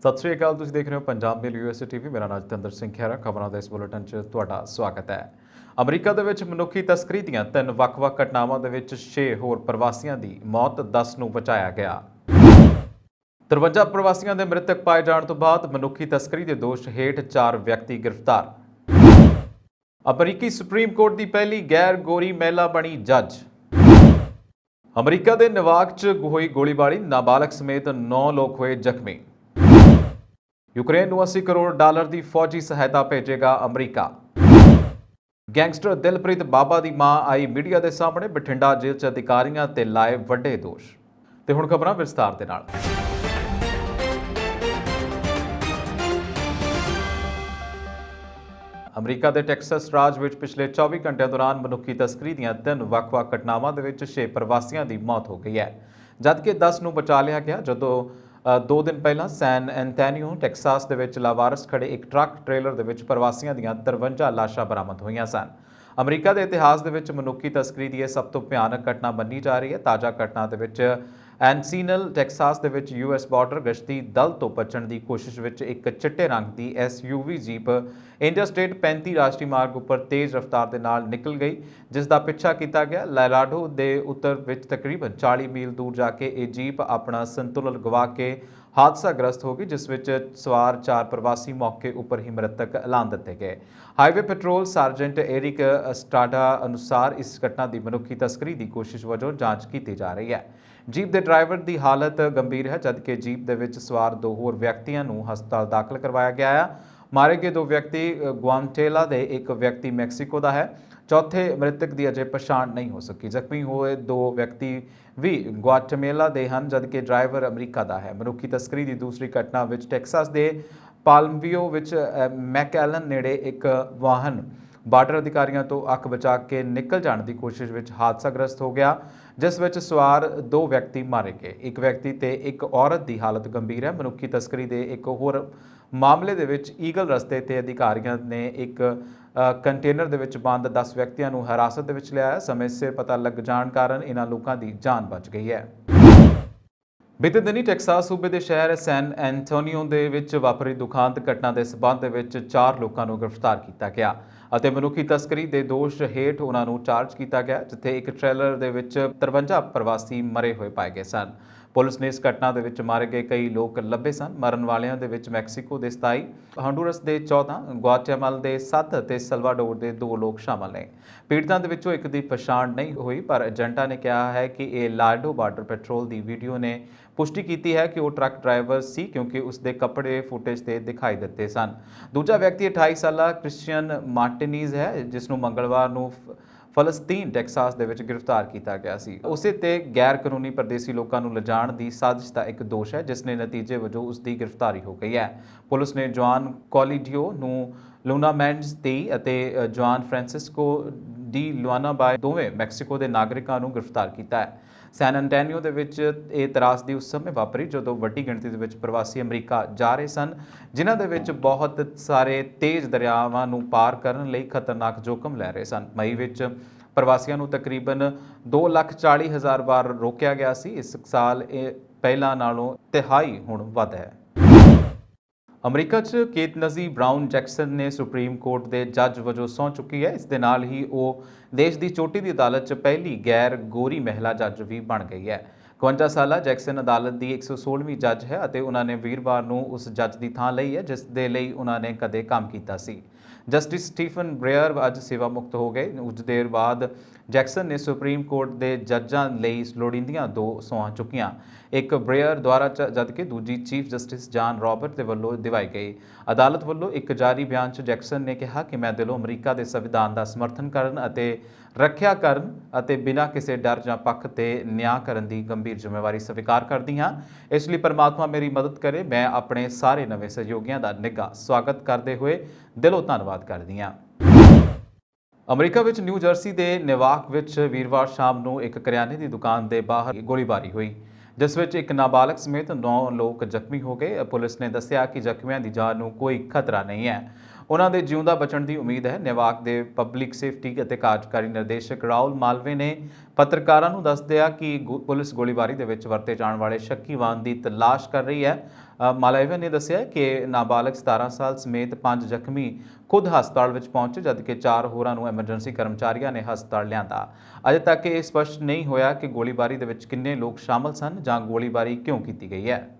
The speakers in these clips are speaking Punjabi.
ਸਤਿ ਸ਼੍ਰੀ ਅਕਾਲ। ਤੁਸੀਂ ਦੇਖ ਰਹੇ ਹੋ ਪੰਜਾਬ ਮੇਲ USA TV। ਮੇਰਾ ਨਾਮ ਜਤਿੰਦਰ ਸਿੰਘ ਖਹਿਰਾ। ਖਬਰਾਂ ਦੇ ਇਸ ਬੁਲੇਟਿਨ 'ਚ ਤੁਹਾਡਾ ਸਵਾਗਤ ਹੈ। ਅਮਰੀਕਾ ਦੇ ਵਿੱਚ ਮਨੁੱਖੀ ਤਸਕਰੀ ਦੀਆਂ 3 ਵੱਖ-ਵੱਖ ਘਟਨਾਵਾਂ ਦੇ ਵਿੱਚ 6 ਹੋਰ ਪ੍ਰਵਾਸੀਆਂ ਦੀ ਮੌਤ, 10 ਨੂੰ ਬਚਾਇਆ ਗਿਆ। 53 ਪ੍ਰਵਾਸੀਆਂ ਦੇ ਮ੍ਰਿਤਕ ਪਾਏ ਜਾਣ ਤੋਂ ਬਾਅਦ ਮਨੁੱਖੀ ਤਸਕਰੀ ਦੇ ਦੋਸ਼ ਹੇਠ 4 ਵਿਅਕਤੀ ਗ੍ਰਿਫਤਾਰ। ਅਮਰੀਕੀ ਸੁਪਰੀਮ ਕੋਰਟ ਦੀ ਪਹਿਲੀ ਗੈਰ ਗੋਰੀ ਮਹਿਲਾ ਬਣੀ ਜੱਜ। ਅਮਰੀਕਾ ਦੇ ਨਿਵਾਕ 'ਚ ਹੋਈ ਗੋਲੀਬਾਰੀ, ਨਾਬਾਲਗ ਸਮੇਤ 9 ਲੋਕ ਹੋਏ ਜ਼ਖਮੀ। ਯੂਕਰੇਨ ਨੂੰ $80 ਕਰੋੜ ਦੀ ਫੌਜੀ ਸਹਾਇਤਾ ਭੇਜੇਗਾ ਅਮਰੀਕਾ। ਗੈਂਗਸਟਰ ਦਿਲਪ੍ਰੀਤ ਬਾਬਾ ਦੀ ਮਾਂ ਆਈ ਮੀਡੀਆ ਦੇ ਸਾਹਮਣੇ, ਬਠਿੰਡਾ ਜੇਲ੍ਹ 'ਚ ਅਧਿਕਾਰੀਆਂ ਤੇ ਲਾਏ ਵੱਡੇ ਦੋਸ਼। ਤੇ ਹੁਣ ਖਬਰਾਂ ਵਿਸਤਾਰ ਦੇ ਨਾਲ। ਅਮਰੀਕਾ ਦੇ ਟੈਕਸਸ ਰਾਜ ਵਿੱਚ ਪਿਛਲੇ 24 ਘੰਟਿਆਂ ਦੌਰਾਨ ਮਨੁੱਖੀ ਤਸਕਰੀ ਦੀਆਂ 3 ਵੱਖ-ਵੱਖ ਘਟਨਾਵਾਂ ਦੇ ਵਿੱਚ 6 ਪ੍ਰਵਾਸੀਆਂ ਦੀ ਮੌਤ ਹੋ ਗਈ ਹੈ, ਜਦਕਿ 10 ਨੂੰ ਬਚਾ ਲਿਆ ਗਿਆ। ਜਦੋਂ 2 ਦਿਨ ਪਹਿਲਾਂ ਸੈਨ ਐਂਟੋਨੀਓ, ਟੈਕਸਾਸ ਦੇ ਵਿੱਚ ਲਾਵਾਰਸ ਖੜੇ ਇੱਕ ਟਰੱਕ ਟ੍ਰੇਲਰ ਦੇ ਵਿੱਚ ਪ੍ਰਵਾਸੀਆਂ ਦੀਆਂ 53 ਲਾਸ਼ਾਂ ਬਰਾਮਦ ਹੋਈਆਂ ਸਨ। ਅਮਰੀਕਾ ਦੇ ਇਤਿਹਾਸ ਦੇ ਵਿੱਚ ਮਨੁੱਖੀ ਤਸਕਰੀ ਦੀ ਇਹ ਸਭ ਤੋਂ ਭਿਆਨਕ ਘਟਨਾ ਮੰਨੀ ਜਾ ਰਹੀ ਹੈ। ਤਾਜ਼ਾ ਘਟਨਾ ਦੇ ਵਿੱਚ ਐਨਸੀਨਲ, ਟੈਕਸਾਸ ਦੇ ਵਿੱਚ US ਬਾਰਡਰ ਗਸ਼ਤੀ ਦਲ ਤੋਂ ਬਚਣ ਦੀ ਕੋਸ਼ਿਸ਼ ਵਿੱਚ ਇੱਕ ਚਿੱਟੇ ਰੰਗ ਦੀ SUV ਜੀਪ ਇੰਟਰਸਟੇਟ 35 ਰਾਸ਼ਟਰੀ ਮਾਰਗ ਉੱਪਰ ਤੇਜ਼ ਰਫ਼ਤਾਰ ਦੇ ਨਾਲ ਨਿਕਲ ਗਈ, ਜਿਸ ਦਾ ਪਿੱਛਾ ਕੀਤਾ ਗਿਆ। ਲਾਰਾਡੋ ਦੇ ਉੱਤਰ ਵਿੱਚ ਤਕਰੀਬਨ 40 ਮੀਲ ਦੂਰ ਜਾ ਕੇ ਇਹ ਜੀਪ ਆਪਣਾ ਸੰਤੁਲਨ ਗਵਾ ਕੇ ਹਾਦਸਾਗ੍ਰਸਤ ਹੋ ਗਈ, ਜਿਸ ਵਿੱਚ ਸਵਾਰ 4 ਪ੍ਰਵਾਸੀ ਮੌਕੇ ਉੱਪਰ ਹੀ ਮ੍ਰਿਤਕ ਐਲਾਨ ਦਿੱਤੇ ਗਏ। ਹਾਈਵੇ ਪੈਟਰੋਲ ਸਾਰਜੈਂਟ ਏਰਿਕ ਸਟਾਡਾ ਅਨੁਸਾਰ ਇਸ ਘਟਨਾ ਦੀ ਮਨੁੱਖੀ ਤਸਕਰੀ ਦੀ ਕੋਸ਼ਿਸ਼ ਵਜੋਂ ਜਾਂਚ ਕੀਤੀ ਜਾ ਰਹੀ ਹੈ। ਜੀਪ ਦੇ ਡਰਾਈਵਰ ਦੀ ਹਾਲਤ ਗੰਭੀਰ ਹੈ, ਜਦਕਿ ਜੀਪ ਦੇ ਵਿੱਚ ਸਵਾਰ 2 ਹੋਰ ਵਿਅਕਤੀਆਂ ਨੂੰ ਹਸਪਤਾਲ ਦਾਖਲ ਕਰਵਾਇਆ ਗਿਆ ਹੈ। ਮਾਰੇ ਗਏ 2 ਵਿਅਕਤੀ ਗੁਆਟੇਮਾਲਾ ਦੇ, ਇੱਕ ਵਿਅਕਤੀ ਮੈਕਸੀਕੋ ਦਾ ਹੈ। ਚੌਥੇ ਮ੍ਰਿਤਕ ਦੀ ਅਜੇ ਪਛਾਣ ਨਹੀਂ ਹੋ ਸਕੀ। ਜ਼ਖਮੀ ਹੋਏ 2 ਵਿਅਕਤੀ ਵੀ ਗੁਆਟੇਮਾਲਾ ਦੇ ਹਨ, ਜਦਕਿ ਡਰਾਈਵਰ ਅਮਰੀਕਾ ਦਾ ਹੈ। ਮਨੁੱਖੀ ਤਸਕਰੀ ਦੀ ਦੂਸਰੀ ਘਟਨਾ ਵਿੱਚ ਟੈਕਸਾਸ ਦੇ ਪਾਲਮਵੀਓ ਵਿੱਚ ਮੈਕਐਲਨ ਨੇੜੇ ਇੱਕ ਵਾਹਨ ਬਾਰਡਰ ਅਧਿਕਾਰੀਆਂ ਤੋਂ ਅੱਖ ਬਚਾ ਕੇ ਨਿਕਲ ਜਾਣ ਦੀ ਕੋਸ਼ਿਸ਼ ਵਿੱਚ ਹਾਦਸਾਗ੍ਰਸਤ ਹੋ ਗਿਆ, ਜਿਸ ਵਿੱਚ ਸਵਾਰ 2 ਵਿਅਕਤੀ ਮਾਰੇ ਗਏ। ਇੱਕ ਵਿਅਕਤੀ ਤੇ ਇੱਕ ਔਰਤ ਦੀ ਹਾਲਤ ਗੰਭੀਰ ਹੈ। ਮਨੁੱਖੀ ਤਸਕਰੀ ਦੇ ਇੱਕ ਹੋਰ ਮਾਮਲੇ ਦੇ ਵਿੱਚ ਈਗਲ ਰਸਤੇ ਤੇ ਅਧਿਕਾਰੀਆਂ ਨੇ ਇੱਕ ਕੰਟੇਨਰ ਦੇ ਵਿੱਚ ਬੰਦ 10 ਵਿਅਕਤੀਆਂ ਨੂੰ ਹਿਰਾਸਤ ਦੇ ਵਿੱਚ ਲਿਆ ਹੈ। ਸਮੇਂ ਸਿਰ ਪਤਾ ਲੱਗ ਜਾਣ ਕਾਰਨ ਇਹਨਾਂ ਲੋਕਾਂ ਦੀ ਜਾਨ ਬਚ ਗਈ ਹੈ। ਬੀਤੇ ਦਿਨੀ ਟੈਕਸਾਸ ਸੂਬੇ ਦੇ ਸ਼ਹਿਰ ਸੈਨ ਐਂਟੋਨੀਓ ਦੇ ਵਿੱਚ ਵਾਪਰੀ ਦੁਖਾਂਤ ਘਟਨਾ ਦੇ ਸਬੰਧ ਦੇ ਵਿੱਚ 4 ਲੋਕਾਂ ਨੂੰ ਗ੍ਰਿਫਤਾਰ ਕੀਤਾ ਗਿਆ ਅਤੇ ਮਨੁੱਖੀ ਤਸਕਰੀ ਦੇ ਦੋਸ਼ ਹੇਠ ਉਹਨਾਂ ਨੂੰ ਚਾਰਜ ਕੀਤਾ ਗਿਆ, ਜਿੱਥੇ ਇੱਕ ਟ੍ਰੇਲਰ ਦੇ ਵਿੱਚ 53 ਪ੍ਰਵਾਸੀ ਮਰੇ ਹੋਏ ਪਾਏ ਗਏ ਸਨ। ਪੁਲਿਸ ਨੇ ਇਸ ਘਟਨਾ ਦੇ ਵਿੱਚ ਮਾਰੇ ਗਏ ਕਈ ਲੋਕ ਲੱਭੇ ਸਨ। ਮਰਨ ਵਾਲਿਆਂ ਦੇ ਵਿੱਚ ਮੈਕਸੀਕੋ ਦੇ 27, ਹੌਂਡੂਰਸ ਦੇ 14, ਗੁਆਟੇਮਾਲਾ ਦੇ 7 ਅਤੇ ਸਲਵਾਡੋਰ ਦੇ 2 ਲੋਕ ਸ਼ਾਮਲ ਨੇ। ਪੀੜਤਾਂ ਦੇ ਵਿੱਚੋਂ ਇੱਕ ਦੀ ਪਛਾਣ ਨਹੀਂ ਹੋਈ, ਪਰ ਏਜੰਟਾਂ ਨੇ ਕਿਹਾ ਹੈ ਕਿ ਇਹ ਲਾਰਡੋ ਬਾਰਡਰ ਪੈਟਰੋਲ ਦੀ ਵੀਡੀਓ ਨੇ ਪੁਸ਼ਟੀ ਕੀਤੀ ਹੈ ਕਿ ਉਹ ਟਰੱਕ ਡਰਾਈਵਰ ਸੀ, ਕਿਉਂਕਿ ਉਸ ਦੇ ਕੱਪੜੇ ਫੁਟੇਜ ਤੇ ਦਿਖਾਈ ਦਿੱਤੇ ਸਨ। ਦੂਜਾ ਵਿਅਕਤੀ 28 ਸਾਲਾ ਕ੍ਰਿਸਚੀਅਨ ਮਾਰਟੀਨੀਜ਼ ਹੈ, ਜਿਸ ਨੂੰ ਮੰਗਲਵਾਰ ਨੂੰ ਫਲਸਤੀਨ, ਟੈਕਸਾਸ ਦੇ ਵਿੱਚ ਗ੍ਰਿਫਤਾਰ ਕੀਤਾ ਗਿਆ ਸੀ। ਉਸੇ ਤੇ ਗੈਰ ਕਾਨੂੰਨੀ ਪਰਦੇਸੀ ਲੋਕਾਂ ਨੂੰ ਲਿਜਾਣ ਦੀ ਸਾਜ਼ਿਸ਼ ਦਾ ਇੱਕ ਦੋਸ਼ ਹੈ, ਜਿਸ ਨੇ ਨਤੀਜੇ ਵਜੋਂ ਉਸ ਦੀ ਗ੍ਰਿਫਤਾਰੀ ਹੋ ਗਈ ਹੈ। ਪੁਲਿਸ ਨੇ ਜੁਆਨ ਕੋਲੀਡੀਓ ਨੂੰ ਲੂਨਾ ਮੈਂਡਜ਼ 23 ਅਤੇ ਜੁਆਨ ਫ੍ਰਾਂਸਿਸਕੋ ਡੀ ਲੁਆਨਾ ਬਾਏ, ਦੋਵੇਂ ਮੈਕਸੀਕੋ ਦੇ ਨਾਗਰਿਕਾਂ ਨੂੰ ਗ੍ਰਿਫਤਾਰ ਕੀਤਾ ਹੈ। ਸੈਨ ਐਂਟੋਨੀਓ ਦੇ ਵਿੱਚ ਇਹ ਤਰਾਸਦੀ ਉਸ ਸਮੇਂ ਵਾਪਰੀ ਜਦੋਂ ਵੱਡੀ ਗਿਣਤੀ ਦੇ ਵਿੱਚ ਪ੍ਰਵਾਸੀ ਅਮਰੀਕਾ ਜਾ ਰਹੇ ਸਨ, ਜਿਨ੍ਹਾਂ ਦੇ ਵਿੱਚ ਬਹੁਤ ਸਾਰੇ ਤੇਜ਼ ਦਰਿਆਵਾਂ ਨੂੰ ਪਾਰ ਕਰਨ ਲਈ ਖਤਰਨਾਕ ਜੋਖਮ ਲੈ ਰਹੇ ਸਨ। ਮਈ ਵਿੱਚ ਪ੍ਰਵਾਸੀਆਂ ਨੂੰ ਤਕਰੀਬਨ 2,40,000 ਵਾਰ ਰੋਕਿਆ ਗਿਆ ਸੀ। ਇਸ ਸਾਲ ਇਹ ਪਹਿਲਾਂ ਨਾਲੋਂ ਤਿਹਾਈ ਹੁਣ ਵੱਧ ਹੈ। ਅਮਰੀਕਾ 'ਚ ਕੇਤਨਜ਼ੀ ਬਰਾਊਨ ਜੈਕਸਨ ਨੇ ਸੁਪਰੀਮ ਕੋਰਟ ਦੇ ਜੱਜ ਵਜੋਂ ਸਹੁੰ ਚੁੱਕੀ ਹੈ। ਇਸ ਦੇ ਨਾਲ ਹੀ ਉਹ ਦੇਸ਼ ਦੀ ਚੋਟੀ ਦੀ ਅਦਾਲਤ 'ਚ ਪਹਿਲੀ ਗੈਰ ਗੋਰੀ ਮਹਿਲਾ ਜੱਜ ਵੀ ਬਣ ਗਈ ਹੈ। 52 ਸਾਲਾ ਜੈਕਸਨ ਅਦਾਲਤ ਦੀ 116ਵੀਂ ਜੱਜ ਹੈ ਅਤੇ ਉਹਨਾਂ ਨੇ ਵੀਰਵਾਰ ਨੂੰ ਉਸ ਜੱਜ ਦੀ ਥਾਂ ਲਈ ਹੈ, ਜਿਸ ਦੇ ਲਈ ਉਹਨਾਂ ਨੇ ਕਦੇ ਕੰਮ ਕੀਤਾ ਸੀ। ਜਸਟਿਸ ਸਟੀਫਨ ਬ੍ਰੇਅਰ ਅੱਜ ਸੇਵਾ ਮੁਕਤ ਹੋ ਗਏ। ਕੁਝ ਦੇਰ ਬਾਅਦ ਜੈਕਸਨ ਨੇ ਸੁਪਰੀਮ ਕੋਰਟ ਦੇ ਜੱਜਾਂ ਲਈ ਲੋੜੀਂਦੀਆਂ 2 ਸਹੁੰਆਂ ਚੁੱਕੀਆਂ, ਇੱਕ ਬ੍ਰੇਅਰ ਦੁਆਰਾ ਜਦਕਿ ਦੂਜੀ ਚੀਫ ਜਸਟਿਸ ਜਾਨ ਰਾਬਰਟ ਦੇ ਵੱਲੋਂ ਦਿਵਾਈ ਗਈ। ਅਦਾਲਤ ਵੱਲੋਂ ਇੱਕ ਜਾਰੀ ਬਿਆਨ 'ਚ ਜੈਕਸਨ ਨੇ ਕਿਹਾ ਕਿ ਮੈਂ ਦਿਲੋਂ ਅਮਰੀਕਾ ਦੇ ਸੰਵਿਧਾਨ ਦਾ ਸਮਰਥਨ ਕਰਨ ਅਤੇ ਰੱਖਿਆ ਕਰਨ ਅਤੇ ਬਿਨਾਂ ਕਿਸੇ ਡਰ ਜਾਂ ਪੱਖ ਤੇ ਨਿਆਂ ਕਰਨ ਦੀ ਗੰਭੀਰ ਜ਼ਿੰਮੇਵਾਰੀ ਸਵੀਕਾਰ ਕਰਦੀ ਹਾਂ। ਇਸ ਲਈ ਪਰਮਾਤਮਾ ਮੇਰੀ ਮਦਦ ਕਰੇ। ਮੈਂ ਆਪਣੇ ਸਾਰੇ ਨਵੇਂ ਸਹਿਯੋਗੀਆਂ ਦਾ ਨਿੱਘਾ ਸਵਾਗਤ ਕਰਦੇ ਹੋਏ ਦਿਲੋਂ ਧੰਨਵਾਦ ਕਰਦੀ ਹਾਂ। ਅਮਰੀਕਾ ਵਿੱਚ ਨਿਊ ਜਰਸੀ ਦੇ ਨਿਵਾਕ ਵਿੱਚ ਵੀਰਵਾਰ ਸ਼ਾਮ ਨੂੰ ਇੱਕ ਕਰਿਆਨੇ ਦੀ ਦੁਕਾਨ ਦੇ ਬਾਹਰ ਗੋਲੀਬਾਰੀ ਹੋਈ, ਜਿਸ ਵਿੱਚ ਇੱਕ ਨਾਬਾਲਗ ਸਮੇਤ 9 ਲੋਕ ਜ਼ਖਮੀ ਹੋ ਗਏ। ਪੁਲਿਸ ਨੇ ਦੱਸਿਆ ਕਿ ਜ਼ਖਮੀਆਂ ਦੀ ਜਾਨ ਨੂੰ ਕੋਈ ਖਤਰਾ ਨਹੀਂ ਹੈ। ਉਹਨਾਂ ਦੇ ਜਿਉਂਦਾ ਬਚਣ ਦੀ ਉਮੀਦ ਹੈ। ਨਿਵਾਕ ਦੇ ਪਬਲਿਕ ਸੇਫਟੀ ਅਤੇ ਕਾਰਜਕਾਰੀ ਨਿਰਦੇਸ਼ਕ ਰਾਹੁਲ ਮਾਲਵੇ ਨੇ ਪੱਤਰਕਾਰਾਂ ਨੂੰ ਦੱਸਦਿਆਂ ਕਿ ਪੁਲਿਸ ਗੋਲੀਬਾਰੀ ਦੇ ਵਿੱਚ ਵਰਤੇ ਜਾਣ ਵਾਲੇ ਸ਼ੱਕੀ ਵਾਹਨ ਦੀ ਤਲਾਸ਼ ਕਰ ਰਹੀ ਹੈ। ਮਾਲਵੇ ਨੇ ਦੱਸਿਆ ਕਿ ਨਾਬਾਲਗ 17 ਸਾਲ ਸਮੇਤ 5 ਜ਼ਖਮੀ ਖੁਦ ਹਸਪਤਾਲ ਵਿੱਚ ਪਹੁੰਚੇ, ਜਦਕਿ 4 ਹੋਰਾਂ ਨੂੰ ਐਮਰਜੈਂਸੀ ਕਰਮਚਾਰੀਆਂ ਨੇ ਹਸਪਤਾਲ ਲਿਆਂਦਾ। ਅਜੇ ਤੱਕ ਇਹ ਸਪਸ਼ਟ ਨਹੀਂ ਹੋਇਆ ਕਿ ਗੋਲੀਬਾਰੀ ਦੇ ਵਿੱਚ ਕਿੰਨੇ ਲੋਕ ਸ਼ਾਮਲ ਸਨ ਜਾਂ ਗੋਲੀਬਾਰੀ ਕਿਉਂ ਕੀਤੀ ਗਈ ਹੈ।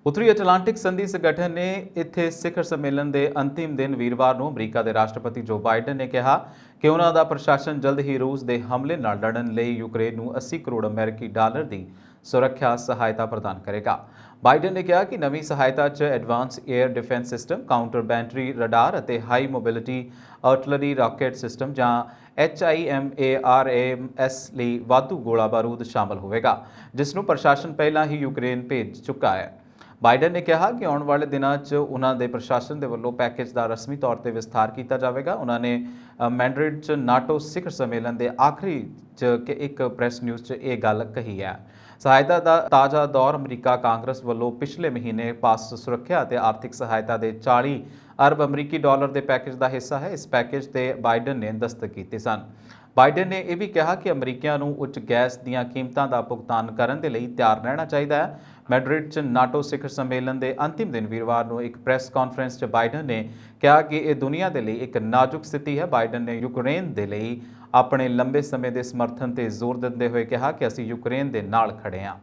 ਉੱਤਰੀ ਅਟਲਾਂਟਿਕ ਸੰਧੀ ਸੰਗਠਨ ਨੇ ਇੱਥੇ ਸਿਖਰ ਸੰਮੇਲਨ ਦੇ ਅੰਤਿਮ ਦਿਨ ਵੀਰਵਾਰ ਨੂੰ ਅਮਰੀਕਾ ਦੇ ਰਾਸ਼ਟਰਪਤੀ ਜੋ ਬਾਈਡਨ ਨੇ ਕਿਹਾ ਕਿ ਉਹਨਾਂ ਦਾ ਪ੍ਰਸ਼ਾਸਨ ਜਲਦ ਹੀ ਰੂਸ ਦੇ ਹਮਲੇ ਨਾਲ ਲੜਨ ਲਈ ਯੂਕਰੇਨ ਨੂੰ 80 ਕਰੋੜ ਅਮਰੀਕੀ ਡਾਲਰ ਦੀ ਸੁਰੱਖਿਆ ਸਹਾਇਤਾ ਪ੍ਰਦਾਨ ਕਰੇਗਾ। ਬਾਈਡਨ ਨੇ ਕਿਹਾ ਕਿ ਨਵੀਂ ਸਹਾਇਤਾ 'ਚ advance air defence system, counter battery radar ਅਤੇ ਹਾਈ ਮੋਬਿਲਿਟੀ ਆਰਟਲਰੀ ਰਾਕੇਟ ਸਿਸਟਮ ਜਾਂ HIMARS ਲਈ ਵਾਧੂ ਗੋਲਾ ਬਾਰੂਦ ਸ਼ਾਮਲ ਹੋਵੇਗਾ, ਜਿਸ ਨੂੰ ਪ੍ਰਸ਼ਾਸਨ ਪਹਿਲਾਂ ਹੀ ਯੂਕਰੇਨ ਭੇਜ ਚੁੱਕਾ ਹੈ। ਬਾਈਡਨ ਨੇ ਕਿਹਾ ਕਿ ਆਉਣ ਵਾਲੇ ਦਿਨਾਂ 'ਚ ਉਹਨਾਂ ਦੇ ਪ੍ਰਸ਼ਾਸਨ ਦੇ ਵੱਲੋਂ ਪੈਕੇਜ ਦਾ ਰਸਮੀ ਤੌਰ ਤੇ ਵਿਸਥਾਰ ਕੀਤਾ ਜਾਵੇਗਾ। ਉਹਨਾਂ ਨੇ ਮੈਡਰਿਡ 'ਚ ਨਾਟੋ ਸਿਖਰ ਸੰਮੇਲਨ ਦੇ ਆਖਰੀ 'ਚ ਇੱਕ ਪ੍ਰੈਸ ਨਿਊਜ਼ 'ਚ ਇਹ ਗੱਲ ਕਹੀ ਹੈ। ਸਹਾਇਤਾ ਦਾ ਤਾਜ਼ਾ ਦੌਰ ਅਮਰੀਕਾ ਕਾਂਗਰਸ ਵੱਲੋਂ ਪਿਛਲੇ ਮਹੀਨੇ ਪਾਸ ਸੁਰੱਖਿਆ ਅਤੇ ਆਰਥਿਕ ਸਹਾਇਤਾ ਦੇ 40 ਅਰਬ ਅਮਰੀਕੀ ਡਾਲਰ ਦੇ ਪੈਕੇਜ ਦਾ ਹਿੱਸਾ ਹੈ। ਇਸ ਪੈਕੇਜ ਤੇ ਬਾਈਡਨ ਨੇ ਦਸਤਖਤ ਕੀਤੇ ਸਨ। ਬਾਈਡਨ ਨੇ ਇਹ ਵੀ ਕਿਹਾ ਕਿ ਅਮਰੀਕੀਆਂ ਨੂੰ ਉੱਚ ਗੈਸ ਦੀਆਂ ਕੀਮਤਾਂ ਦਾ ਭੁਗਤਾਨ ਕਰਨ ਦੇ ਲਈ ਤਿਆਰ ਰਹਿਣਾ ਚਾਹੀਦਾ ਹੈ। ਮੈਡਰਿਡ 'ਚ ਨਾਟੋ ਸਿਖਰ ਸੰਮੇਲਨ ਦੇ ਅੰਤਿਮ ਦਿਨ ਵੀਰਵਾਰ ਨੂੰ ਇੱਕ ਪ੍ਰੈਸ ਕਾਨਫਰੰਸ 'ਚ ਬਾਈਡਨ ਨੇ ਕਿਹਾ ਕਿ ਇਹ ਦੁਨੀਆ ਦੇ ਲਈ ਇੱਕ ਨਾਜ਼ੁਕ ਸਥਿਤੀ ਹੈ। ਬਾਈਡਨ ਨੇ ਯੂਕਰੇਨ ਦੇ ਲਈ ਆਪਣੇ ਲੰਬੇ ਸਮੇਂ ਦੇ ਸਮਰਥਨ ਤੇ ਜ਼ੋਰ ਦਿੰਦੇ ਹੋਏ ਕਿਹਾ ਕਿ ਅਸੀਂ ਯੂਕਰੇਨ ਦੇ ਨਾਲ ਖੜੇ ਹਾਂ।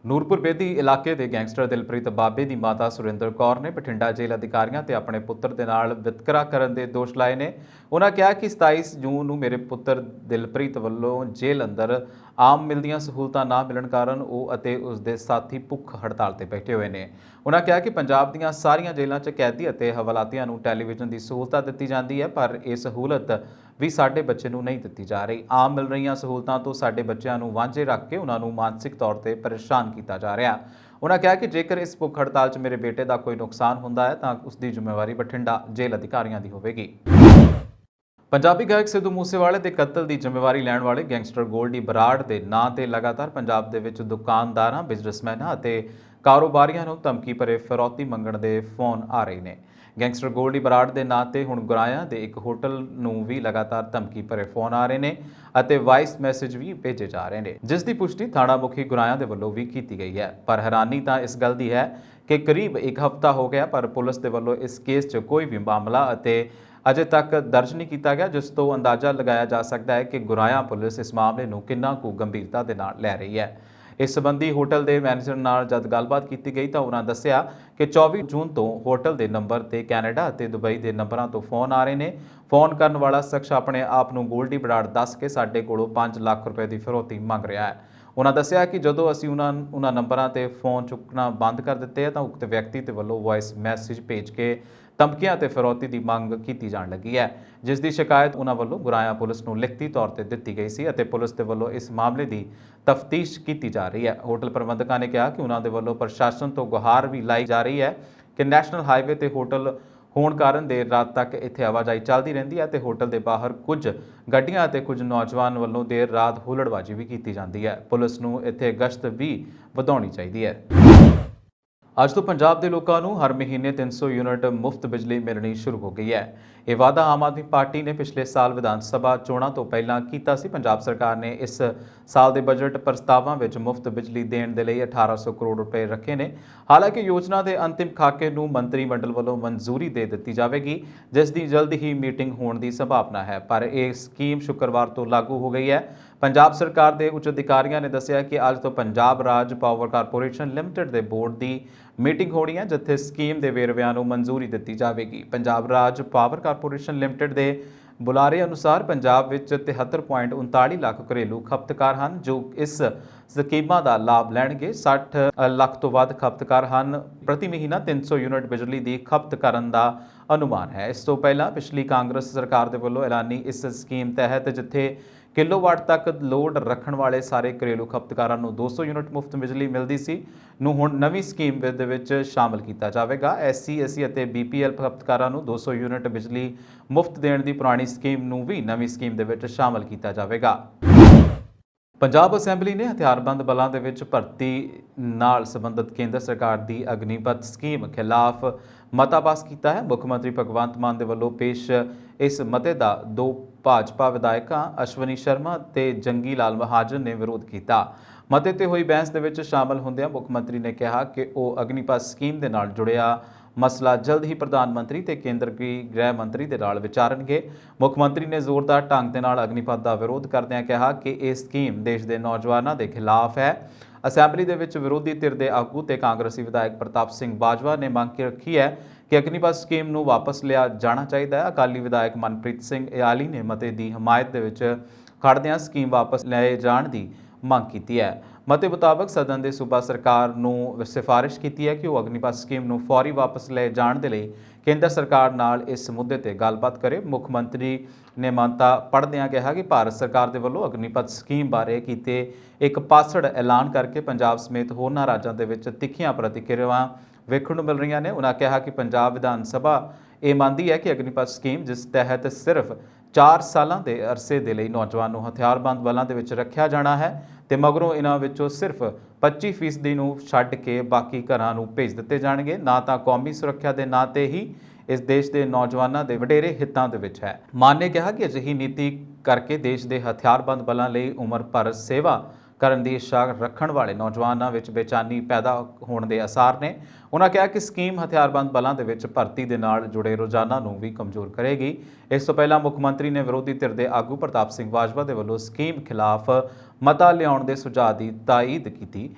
ਨੂਰਪੁਰ ਬੇਦੀ ਇਲਾਕੇ ਦੇ ਗੈਂਗਸਟਰ ਦਿਲਪ੍ਰੀਤ ਬਾਬੇ ਦੀ ਮਾਤਾ ਸੁਰਿੰਦਰ ਕੌਰ ਨੇ ਬਠਿੰਡਾ ਜੇਲ੍ਹ ਅਧਿਕਾਰੀਆਂ ਤੇ ਆਪਣੇ ਪੁੱਤਰ ਦੇ ਨਾਲ ਵਿਤਕਰਾ ਕਰਨ ਦੇ ਦੋਸ਼ ਲਾਏ ਨੇ। ਉਹਨਾਂ ਕਿਹਾ ਕਿ 27 ਜੂਨ ਨੂੰ ਮੇਰੇ ਪੁੱਤਰ ਦਿਲਪ੍ਰੀਤ ਵੱਲੋਂ ਜੇਲ੍ਹ ਅੰਦਰ ਆਮ ਮਿਲਦੀਆਂ ਸਹੂਲਤਾਂ ਨਾ ਮਿਲਣ ਕਾਰਨ ਉਹ ਅਤੇ ਉਸ ਦੇ ਸਾਥੀ ਭੁੱਖ ਹੜਤਾਲ ਤੇ ਬੈਠੇ ਹੋਏ ਨੇ। ਉਹਨਾਂ ਕਿਹਾ ਕਿ ਪੰਜਾਬ ਦੀਆਂ ਸਾਰੀਆਂ ਜੇਲ੍ਹਾਂ 'ਚ ਕੈਦੀ ਅਤੇ ਹਵਾਲਾਤੀਆਂ ਨੂੰ ਟੈਲੀਵਿਜ਼ਨ ਦੀ ਸਹੂਲਤ ਦਿੱਤੀ ਜਾਂਦੀ ਹੈ, ਪਰ ਇਹ ਸਹੂਲਤ ਵੀ ਸਾਡੇ ਬੱਚੇ ਨੂੰ ਨਹੀਂ ਦਿੱਤੀ ਜਾ ਰਹੀ। ਆਮ ਮਿਲ ਰਹੀਆਂ ਸਹੂਲਤਾਂ ਤੋਂ ਸਾਡੇ ਬੱਚਿਆਂ ਨੂੰ ਵਾਂਝੇ ਰੱਖ ਕੇ ਉਹਨਾਂ ਨੂੰ ਮਾਨਸਿਕ ਤੌਰ ਤੇ ਪਰੇਸ਼ਾਨ ਕੀਤਾ ਜਾ ਰਿਹਾ। ਉਹਨਾਂ ਕਿਹਾ ਕਿ ਜੇਕਰ ਇਸ ਭੁੱਖ ਹੜਤਾਲ 'ਚ ਮੇਰੇ ਬੇਟੇ ਦਾ ਕੋਈ ਨੁਕਸਾਨ ਹੁੰਦਾ ਹੈ ਤਾਂ ਉਸ ਦੀ ਜ਼ਿੰਮੇਵਾਰੀ ਬਠਿੰਡਾ ਜੇਲ੍ਹ ਅਧਿਕਾਰੀਆਂ ਦੀ ਹੋਵੇਗੀ। ਪੰਜਾਬੀ ਗਾਇਕ ਸਿੱਧੂ ਮੂਸੇਵਾਲੇ ਦੇ ਕਤਲ ਦੀ ਜ਼ਿੰਮੇਵਾਰੀ ਲੈਣ ਵਾਲੇ ਗੈਂਗਸਟਰ ਗੋਲਡੀ ਬਰਾੜ ਦੇ ਨਾਂ ਤੇ ਲਗਾਤਾਰ ਪੰਜਾਬ ਦੇ ਵਿੱਚ ਦੁਕਾਨਦਾਰਾਂ, ਬਿਜ਼ਨਸਮੈਨਾਂ ਅਤੇ ਕਾਰੋਬਾਰੀਆਂ ਨੂੰ ਧਮਕੀ ਭਰੇ ਫਿਰੌਤੀ ਮੰਗਣ ਦੇ ਫੋਨ ਆ ਰਹੇ ਨੇ। ਗੈਂਗਸਟਰ ਗੋਲਡੀ ਬਰਾੜ ਦੇ ਨਾਂ ਤੇ ਹੁਣ ਗੁਰਾਇਆਂ ਦੇ ਇੱਕ ਹੋਟਲ ਨੂੰ ਵੀ ਲਗਾਤਾਰ ਧਮਕੀ ਭਰੇ ਫੋਨ ਆ ਰਹੇ ਨੇ ਅਤੇ ਵਾਇਸ ਮੈਸੇਜ ਵੀ ਭੇਜੇ ਜਾ ਰਹੇ ਨੇ, ਜਿਸ ਦੀ ਪੁਸ਼ਟੀ ਥਾਣਾ ਮੁਖੀ ਗੁਰਾਇਆਂ ਦੇ ਵੱਲੋਂ ਵੀ ਕੀਤੀ ਗਈ ਹੈ। ਪਰ ਹੈਰਾਨੀ ਤਾਂ ਇਸ ਗੱਲ ਦੀ ਹੈ ਕਿ ਕਰੀਬ ਇੱਕ ਹਫ਼ਤਾ ਹੋ ਗਿਆ ਪਰ ਪੁਲਿਸ ਦੇ ਵੱਲੋਂ ਇਸ ਕੇਸ 'ਚ ਕੋਈ ਵੀ ਮਾਮਲਾ ਅਤੇ ਅਜੇ ਤੱਕ ਦਰਜ ਨਹੀਂ ਕੀਤਾ ਗਿਆ, ਜਿਸ ਤੋਂ ਅੰਦਾਜ਼ਾ ਲਗਾਇਆ ਜਾ ਸਕਦਾ ਹੈ ਕਿ ਗੁਰਾਇਆਂ ਪੁਲਿਸ ਇਸ ਮਾਮਲੇ ਨੂੰ ਕਿੰਨਾ ਕੁ ਗੰਭੀਰਤਾ ਦੇ ਨਾਲ ਲੈ ਰਹੀ ਹੈ। ਇਸ ਸੰਬੰਧੀ ਹੋਟਲ ਦੇ ਮੈਨੇਜਰ ਨਾਲ ਜਦ ਗੱਲਬਾਤ ਕੀਤੀ ਗਈ ਤਾਂ ਉਹਨਾਂ ਦੱਸਿਆ ਕਿ 24 ਜੂਨ ਤੋਂ ਹੋਟਲ ਦੇ ਨੰਬਰ ਤੇ ਕੈਨੇਡਾ ਅਤੇ ਦੁਬਈ ਦੇ ਨੰਬਰਾਂ ਤੋਂ ਫੋਨ ਆ ਰਹੇ ਨੇ। ਫੋਨ ਕਰਨ ਵਾਲਾ ਸ਼ਖਸ ਆਪਣੇ ਆਪ ਨੂੰ ਗੋਲਡੀ ਬਰਾੜ ਦੱਸ ਕੇ ਸਾਡੇ ਕੋਲੋਂ 5 ਲੱਖ ਰੁਪਏ ਦੀ ਫਿਰੌਤੀ ਮੰਗ ਰਿਹਾ ਹੈ। ਉਹਨਾਂ ਦੱਸਿਆ ਕਿ ਜਦੋਂ ਅਸੀਂ ਉਹਨਾਂ ਨੰਬਰਾਂ ਤੇ ਫੋਨ ਚੁੱਕਣਾ ਬੰਦ ਕਰ ਦਿੱਤੇ ਤਾਂ ਉਕਤ ਵਿਅਕਤੀ ਦੇ ਵੱਲੋਂ ਵਾਇਸ ਮੈਸੇਜ ਭੇਜ ਕੇ ਧਮਕੀਆਂ ਤੇ ਫਿਰੌਤੀ ਦੀ ਮੰਗ ਕੀਤੀ ਜਾਣ ਲੱਗੀ ਹੈ, ਜਿਸ ਦੀ ਸ਼ਿਕਾਇਤ ਉਹਨਾਂ ਵੱਲੋਂ ਗੁਰਾਇਆਂ ਪੁਲਿਸ ਨੂੰ ਲਿਖਤੀ ਤੌਰ ਤੇ ਦਿੱਤੀ ਗਈ ਸੀ ਅਤੇ ਪੁਲਿਸ ਦੇ ਵੱਲੋਂ ਇਸ ਮਾਮਲੇ ਦੀ ਤਫਤੀਸ਼ ਕੀਤੀ ਜਾ ਰਹੀ ਹੈ। ਹੋਟਲ ਪ੍ਰਬੰਧਕਾਂ ਨੇ ਕਿਹਾ ਕਿ ਉਹਨਾਂ ਦੇ ਵੱਲੋਂ ਪ੍ਰਸ਼ਾਸਨ ਤੋਂ ਗੁਹਾਰ ਵੀ ਲਾਈ ਜਾ ਰਹੀ ਹੈ ਕਿ ਨੈਸ਼ਨਲ ਹਾਈਵੇ ਤੇ ਹੋਟਲ ਹੋਣ ਕਾਰਨ ਦੇਰ ਰਾਤ ਤੱਕ ਇੱਥੇ ਆਵਾਜਾਈ ਚੱਲਦੀ ਰਹਿੰਦੀ ਹੈ ਤੇ ਹੋਟਲ ਦੇ ਬਾਹਰ ਕੁਝ ਗੱਡੀਆਂ ਅਤੇ ਕੁਝ ਨੌਜਵਾਨ ਵੱਲੋਂ ਦੇਰ ਰਾਤ ਹੁੱਲੜਬਾਜ਼ੀ ਵੀ ਕੀਤੀ ਜਾਂਦੀ ਹੈ। ਪੁਲਿਸ ਨੂੰ ਇੱਥੇ ਗਸ਼ਤ ਵੀ ਵਧਾਉਣੀ ਚਾਹੀਦੀ ਹੈ। ਅੱਜ ਤੋਂ ਪੰਜਾਬ ਦੇ ਲੋਕਾਂ ਨੂੰ ਹਰ ਮਹੀਨੇ 300 ਯੂਨਿਟ ਮੁਫਤ ਬਿਜਲੀ ਮਿਲਣੀ ਸ਼ੁਰੂ ਹੋ ਗਈ ਹੈ। ਇਹ ਵਾਅਦਾ ਆਮ ਆਦਮੀ ਪਾਰਟੀ ਨੇ ਪਿਛਲੇ ਸਾਲ ਵਿਧਾਨ ਸਭਾ ਚੋਣਾਂ ਤੋਂ ਪਹਿਲਾਂ ਕੀਤਾ ਸੀ। ਪੰਜਾਬ ਸਰਕਾਰ ਨੇ ਇਸ ਸਾਲ ਦੇ ਬਜਟ ਪ੍ਰਸਤਾਵਾਂ ਵਿੱਚ ਮੁਫਤ ਬਿਜਲੀ ਦੇਣ ਦੇ ਲਈ 1800 ਕਰੋੜ ਰੁਪਏ ਰੱਖੇ ਨੇ। ਹਾਲਾਂਕਿ ਯੋਜਨਾ ਦੇ ਅੰਤਿਮ ਖਾਕੇ ਨੂੰ ਮੰਤਰੀ ਮੰਡਲ ਵੱਲੋਂ ਮਨਜ਼ੂਰੀ ਦੇ ਦਿੱਤੀ ਜਾਵੇਗੀ, ਜਿਸ ਦੀ ਜਲਦ ਹੀ ਮੀਟਿੰਗ ਹੋਣ ਦੀ ਸੰਭਾਵਨਾ ਹੈ, ਪਰ ਇਹ ਸਕੀਮ ਸ਼ੁੱਕਰਵਾਰ ਤੋਂ ਲਾਗੂ ਹੋ ਗਈ ਹੈ। ਪੰਜਾਬ ਸਰਕਾਰ ਦੇ ਉੱਚ ਅਧਿਕਾਰੀਆਂ ਨੇ ਦੱਸਿਆ ਕਿ ਅੱਜ ਤੋਂ ਪੰਜਾਬ ਰਾਜ ਪਾਵਰ ਕਾਰਪੋਰੇਸ਼ਨ ਲਿਮਟਿਡ ਦੇ ਬੋਰਡ ਦੀ ਮੀਟਿੰਗ ਹੋਣੀ ਹੈ, ਜਿੱਥੇ ਸਕੀਮ ਦੇ ਵੇਰਵਿਆਂ ਨੂੰ ਮਨਜ਼ੂਰੀ ਦਿੱਤੀ ਜਾਵੇਗੀ। ਪੰਜਾਬ ਰਾਜ ਪਾਵਰ ਕਾਰਪੋਰੇਸ਼ਨ ਲਿਮਟਿਡ ਦੇ ਬੁਲਾਰੇ ਅਨੁਸਾਰ ਪੰਜਾਬ ਵਿੱਚ 73.39 ਲੱਖ ਘਰੇਲੂ ਖਪਤਕਾਰ ਹਨ ਜੋ ਇਸ ਸਕੀਮਾਂ ਦਾ ਲਾਭ ਲੈਣਗੇ। 60 ਲੱਖ ਤੋਂ ਵੱਧ ਖਪਤਕਾਰ ਹਨ। ਪ੍ਰਤੀ ਮਹੀਨਾ 300 ਯੂਨਿਟ ਬਿਜਲੀ ਦੀ ਖਪਤ ਕਰਨ ਦਾ ਅਨੁਮਾਨ ਹੈ। ਇਸ ਤੋਂ ਪਹਿਲਾਂ ਪਿਛਲੀ ਕਾਂਗਰਸ ਸਰਕਾਰ ਦੇ ਵੱਲੋਂ ਐਲਾਨੀ ਇਸ ਸਕੀਮ ਤਹਿਤ ਜਿੱਥੇ ਕਿਲੋਵਾਟ ਤੱਕ ਲੋਡ ਰੱਖਣ ਵਾਲੇ ਸਾਰੇ ਘਰੇਲੂ ਖਪਤਕਾਰਾਂ ਨੂੰ 200 ਯੂਨਿਟ ਮੁਫਤ ਬਿਜਲੀ ਮਿਲਦੀ ਸੀ, ਨੂੰ ਹੁਣ ਨਵੀਂ ਸਕੀਮ ਦੇ ਵਿੱਚ ਸ਼ਾਮਲ ਕੀਤਾ ਜਾਵੇਗਾ। SC ਅਤੇ BPL ਖਪਤਕਾਰਾਂ ਨੂੰ 200 ਯੂਨਿਟ ਬਿਜਲੀ ਮੁਫਤ ਦੇਣ ਦੀ ਪੁਰਾਣੀ ਸਕੀਮ ਨੂੰ ਵੀ ਨਵੀਂ ਸਕੀਮ ਦੇ ਵਿੱਚ ਸ਼ਾਮਲ ਕੀਤਾ ਜਾਵੇਗਾ। ਪੰਜਾਬ ਅਸੈਂਬਲੀ ਨੇ ਹਥਿਆਰਬੰਦ ਬਲਾਂ ਦੇ ਵਿੱਚ ਭਰਤੀ ਨਾਲ ਸੰਬੰਧਿਤ ਕੇਂਦਰ ਸਰਕਾਰ ਦੀ ਅਗਨੀਪਥ ਸਕੀਮ ਖਿਲਾਫ ਮਤਾ ਪਾਸ ਕੀਤਾ ਹੈ। ਮੁੱਖ ਮੰਤਰੀ ਭਗਵੰਤ ਮਾਨ ਦੇ ਵੱਲੋਂ ਪੇਸ਼ ਇਸ ਮਤੇ ਦਾ ਦੋ ਭਾਜਪਾ ਵਿਧਾਇਕਾਂ ਅਸ਼ਵਨੀ ਸ਼ਰਮਾ ਤੇ ਜੰਗੀ ਲਾਲ ਮਹਾਜਨ ਨੇ ਵਿਰੋਧ ਕੀਤਾ। ਮਤੇ ਤੇ ਹੋਈ ਬਹਿਸ ਦੇ ਵਿੱਚ ਸ਼ਾਮਲ ਹੁੰਦਿਆਂ ਮੁੱਖ ਮੰਤਰੀ ਨੇ ਕਿਹਾ ਕਿ ਉਹ ਅਗਨੀਪਥ ਸਕੀਮ ਦੇ ਨਾਲ ਜੁੜਿਆ ਮਸਲਾ ਜਲਦ ਹੀ ਪ੍ਰਧਾਨ ਮੰਤਰੀ ਤੇ ਕੇਂਦਰੀ ਗ੍ਰਹਿ ਮੰਤਰੀ ਦੇ ਨਾਲ ਵਿਚਾਰਨਗੇ। ਮੁੱਖ ਮੰਤਰੀ ਨੇ ਜ਼ੋਰਦਾਰ ਢੰਗ ਦੇ ਨਾਲ ਅਗਨੀਪਥ ਦਾ ਵਿਰੋਧ ਕਰਦਿਆਂ ਕਿਹਾ ਕਿ ਇਹ ਸਕੀਮ ਦੇਸ਼ ਦੇ ਨੌਜਵਾਨਾਂ ਦੇ ਖਿਲਾਫ ਹੈ। ਅਸੈਂਬਲੀ ਦੇ ਵਿੱਚ ਵਿਰੋਧੀ ਧਿਰ ਦੇ ਆਗੂ ਤੇ ਕਾਂਗਰਸੀ ਵਿਧਾਇਕ ਪ੍ਰਤਾਪ ਸਿੰਘ ਬਾਜਵਾ ਨੇ ਮੰਗ ਰੱਖੀ ਹੈ ਕਿ ਅਗਨੀਪਥ ਸਕੀਮ ਨੂੰ ਵਾਪਸ ਲਿਆ ਜਾਣਾ ਚਾਹੀਦਾ ਹੈ। ਅਕਾਲੀ ਵਿਧਾਇਕ ਮਨਪ੍ਰੀਤ ਸਿੰਘ ਇਆਲੀ ਨੇ ਮਤੇ ਦੀ ਹਮਾਇਤ ਦੇ ਵਿੱਚ ਖੜਦਿਆਂ ਸਕੀਮ ਵਾਪਸ ਲਏ ਜਾਣ ਦੀ ਮੰਗ ਕੀਤੀ ਹੈ। ਮਤੇ ਮੁਤਾਬਕ ਸਦਨ ਦੇ ਸੂਬਾ ਸਰਕਾਰ ਨੂੰ ਸਿਫਾਰਿਸ਼ ਕੀਤੀ ਹੈ ਕਿ ਉਹ ਅਗਨੀਪਥ ਸਕੀਮ ਨੂੰ ਫੌਰੀ ਵਾਪਸ ਲਏ ਜਾਣ ਦੇ ਲਈ ਕੇਂਦਰ ਸਰਕਾਰ ਨਾਲ ਇਸ ਮੁੱਦੇ ਤੇ ਗੱਲਬਾਤ ਕਰੇ। ਮੁੱਖ ਮੰਤਰੀ ਨੇ ਮੰਨਤਾ ਪੜ੍ਹਦਿਆਂ ਕਿਹਾ ਕਿ ਭਾਰਤ ਸਰਕਾਰ ਦੇ ਵੱਲੋਂ ਅਗਨੀਪਥ ਸਕੀਮ ਬਾਰੇ ਕੀਤੇ ਇੱਕ ਪਾਸੜ ਐਲਾਨ ਕਰਕੇ ਪੰਜਾਬ ਸਮੇਤ ਹੋਰਨਾਂ ਰਾਜਾਂ ਦੇ ਵਿੱਚ ਤਿੱਖੀਆਂ ਪ੍ਰਤੀਕਿਰਿਆਵਾਂ ਵੇਖਣ ਨੂੰ ਮਿਲ ਰਹੀਆਂ ਨੇ। ਉਨ੍ਹਾਂ ਕਿਹਾ ਕਿ ਪੰਜਾਬ ਵਿਧਾਨ ਸਭਾ ਇਹ ਮੰਨਦੀ ਹੈ ਕਿ ਅਗਨੀਪਥ ਸਕੀਮ ਜਿਸ ਤਹਿਤ ਸਿਰਫ 4 ਸਾਲਾਂ ਦੇ ਅਰਸੇ ਦੇ ਲਈ ਨੌਜਵਾਨ ਨੂੰ ਹਥਿਆਰਬੰਦ ਬਲਾਂ ਦੇ ਵਿੱਚ ਰੱਖਿਆ ਜਾਣਾ ਹੈ ਤੇ ਮਗਰੋਂ ਇਹਨਾਂ ਵਿੱਚੋਂ ਸਿਰਫ 25% ਨੂੰ ਛੱਡ ਕੇ ਬਾਕੀ ਘਰਾਂ ਨੂੰ ਭੇਜ ਦਿੱਤੇ ਜਾਣਗੇ। ਨਾ ਤਾਂ ਕੌਮੀ ਸੁਰੱਖਿਆ ਦੇ ਨਾਂ ਤੇ ਹੀ ਇਸ ਦੇਸ਼ ਦੇ ਨੌਜਵਾਨਾਂ ਦੇ ਵਡੇਰੇ ਹਿੱਤਾਂ ਦੇ ਵਿੱਚ ਹੈ। ਮਾਨ ਨੇ ਕਿਹਾ ਕਿ ਅਜਿਹੀ ਨੀਤੀ ਕਰਕੇ ਦੇਸ਼ ਦੇ ਹਥਿਆਰਬੰਦ ਬਲਾਂ ਲਈ ਉਮਰ ਭਰ ਸੇਵਾ ਕਰਨ ਦੀ ਇੱਛਾ ਰੱਖਣ ਵਾਲੇ ਨੌਜਵਾਨਾਂ ਵਿੱਚ ਬੇਚੈਨੀ ਪੈਦਾ ਹੋਣ ਦੇ ਆਸਾਰ ਨੇ। ਉਨ੍ਹਾਂ ਕਿਹਾ ਕਿ ਸਕੀਮ ਹਥਿਆਰਬੰਦ ਬਲਾਂ ਦੇ ਵਿੱਚ ਭਰਤੀ ਦੇ ਨਾਲ ਜੁੜੇ ਰੁਝਾਨਾਂ ਨੂੰ ਵੀ ਕਮਜ਼ੋਰ ਕਰੇਗੀ। ਇਸ ਤੋਂ ਪਹਿਲਾਂ ਮੁੱਖ ਮੰਤਰੀ ਨੇ ਵਿਰੋਧੀ ਧਿਰ ਦੇ ਆਗੂ ਪ੍ਰਤਾਪ ਸਿੰਘ ਬਾਜਵਾ ਦੇ ਵੱਲੋਂ ਸਕੀਮ ਖਿਲਾਫ ਮਤਾ ਲਿਆਉਣ ਦੇ ਸੁਝਾਅ ਦੀ ਤਾਈਦ ਕੀਤੀ।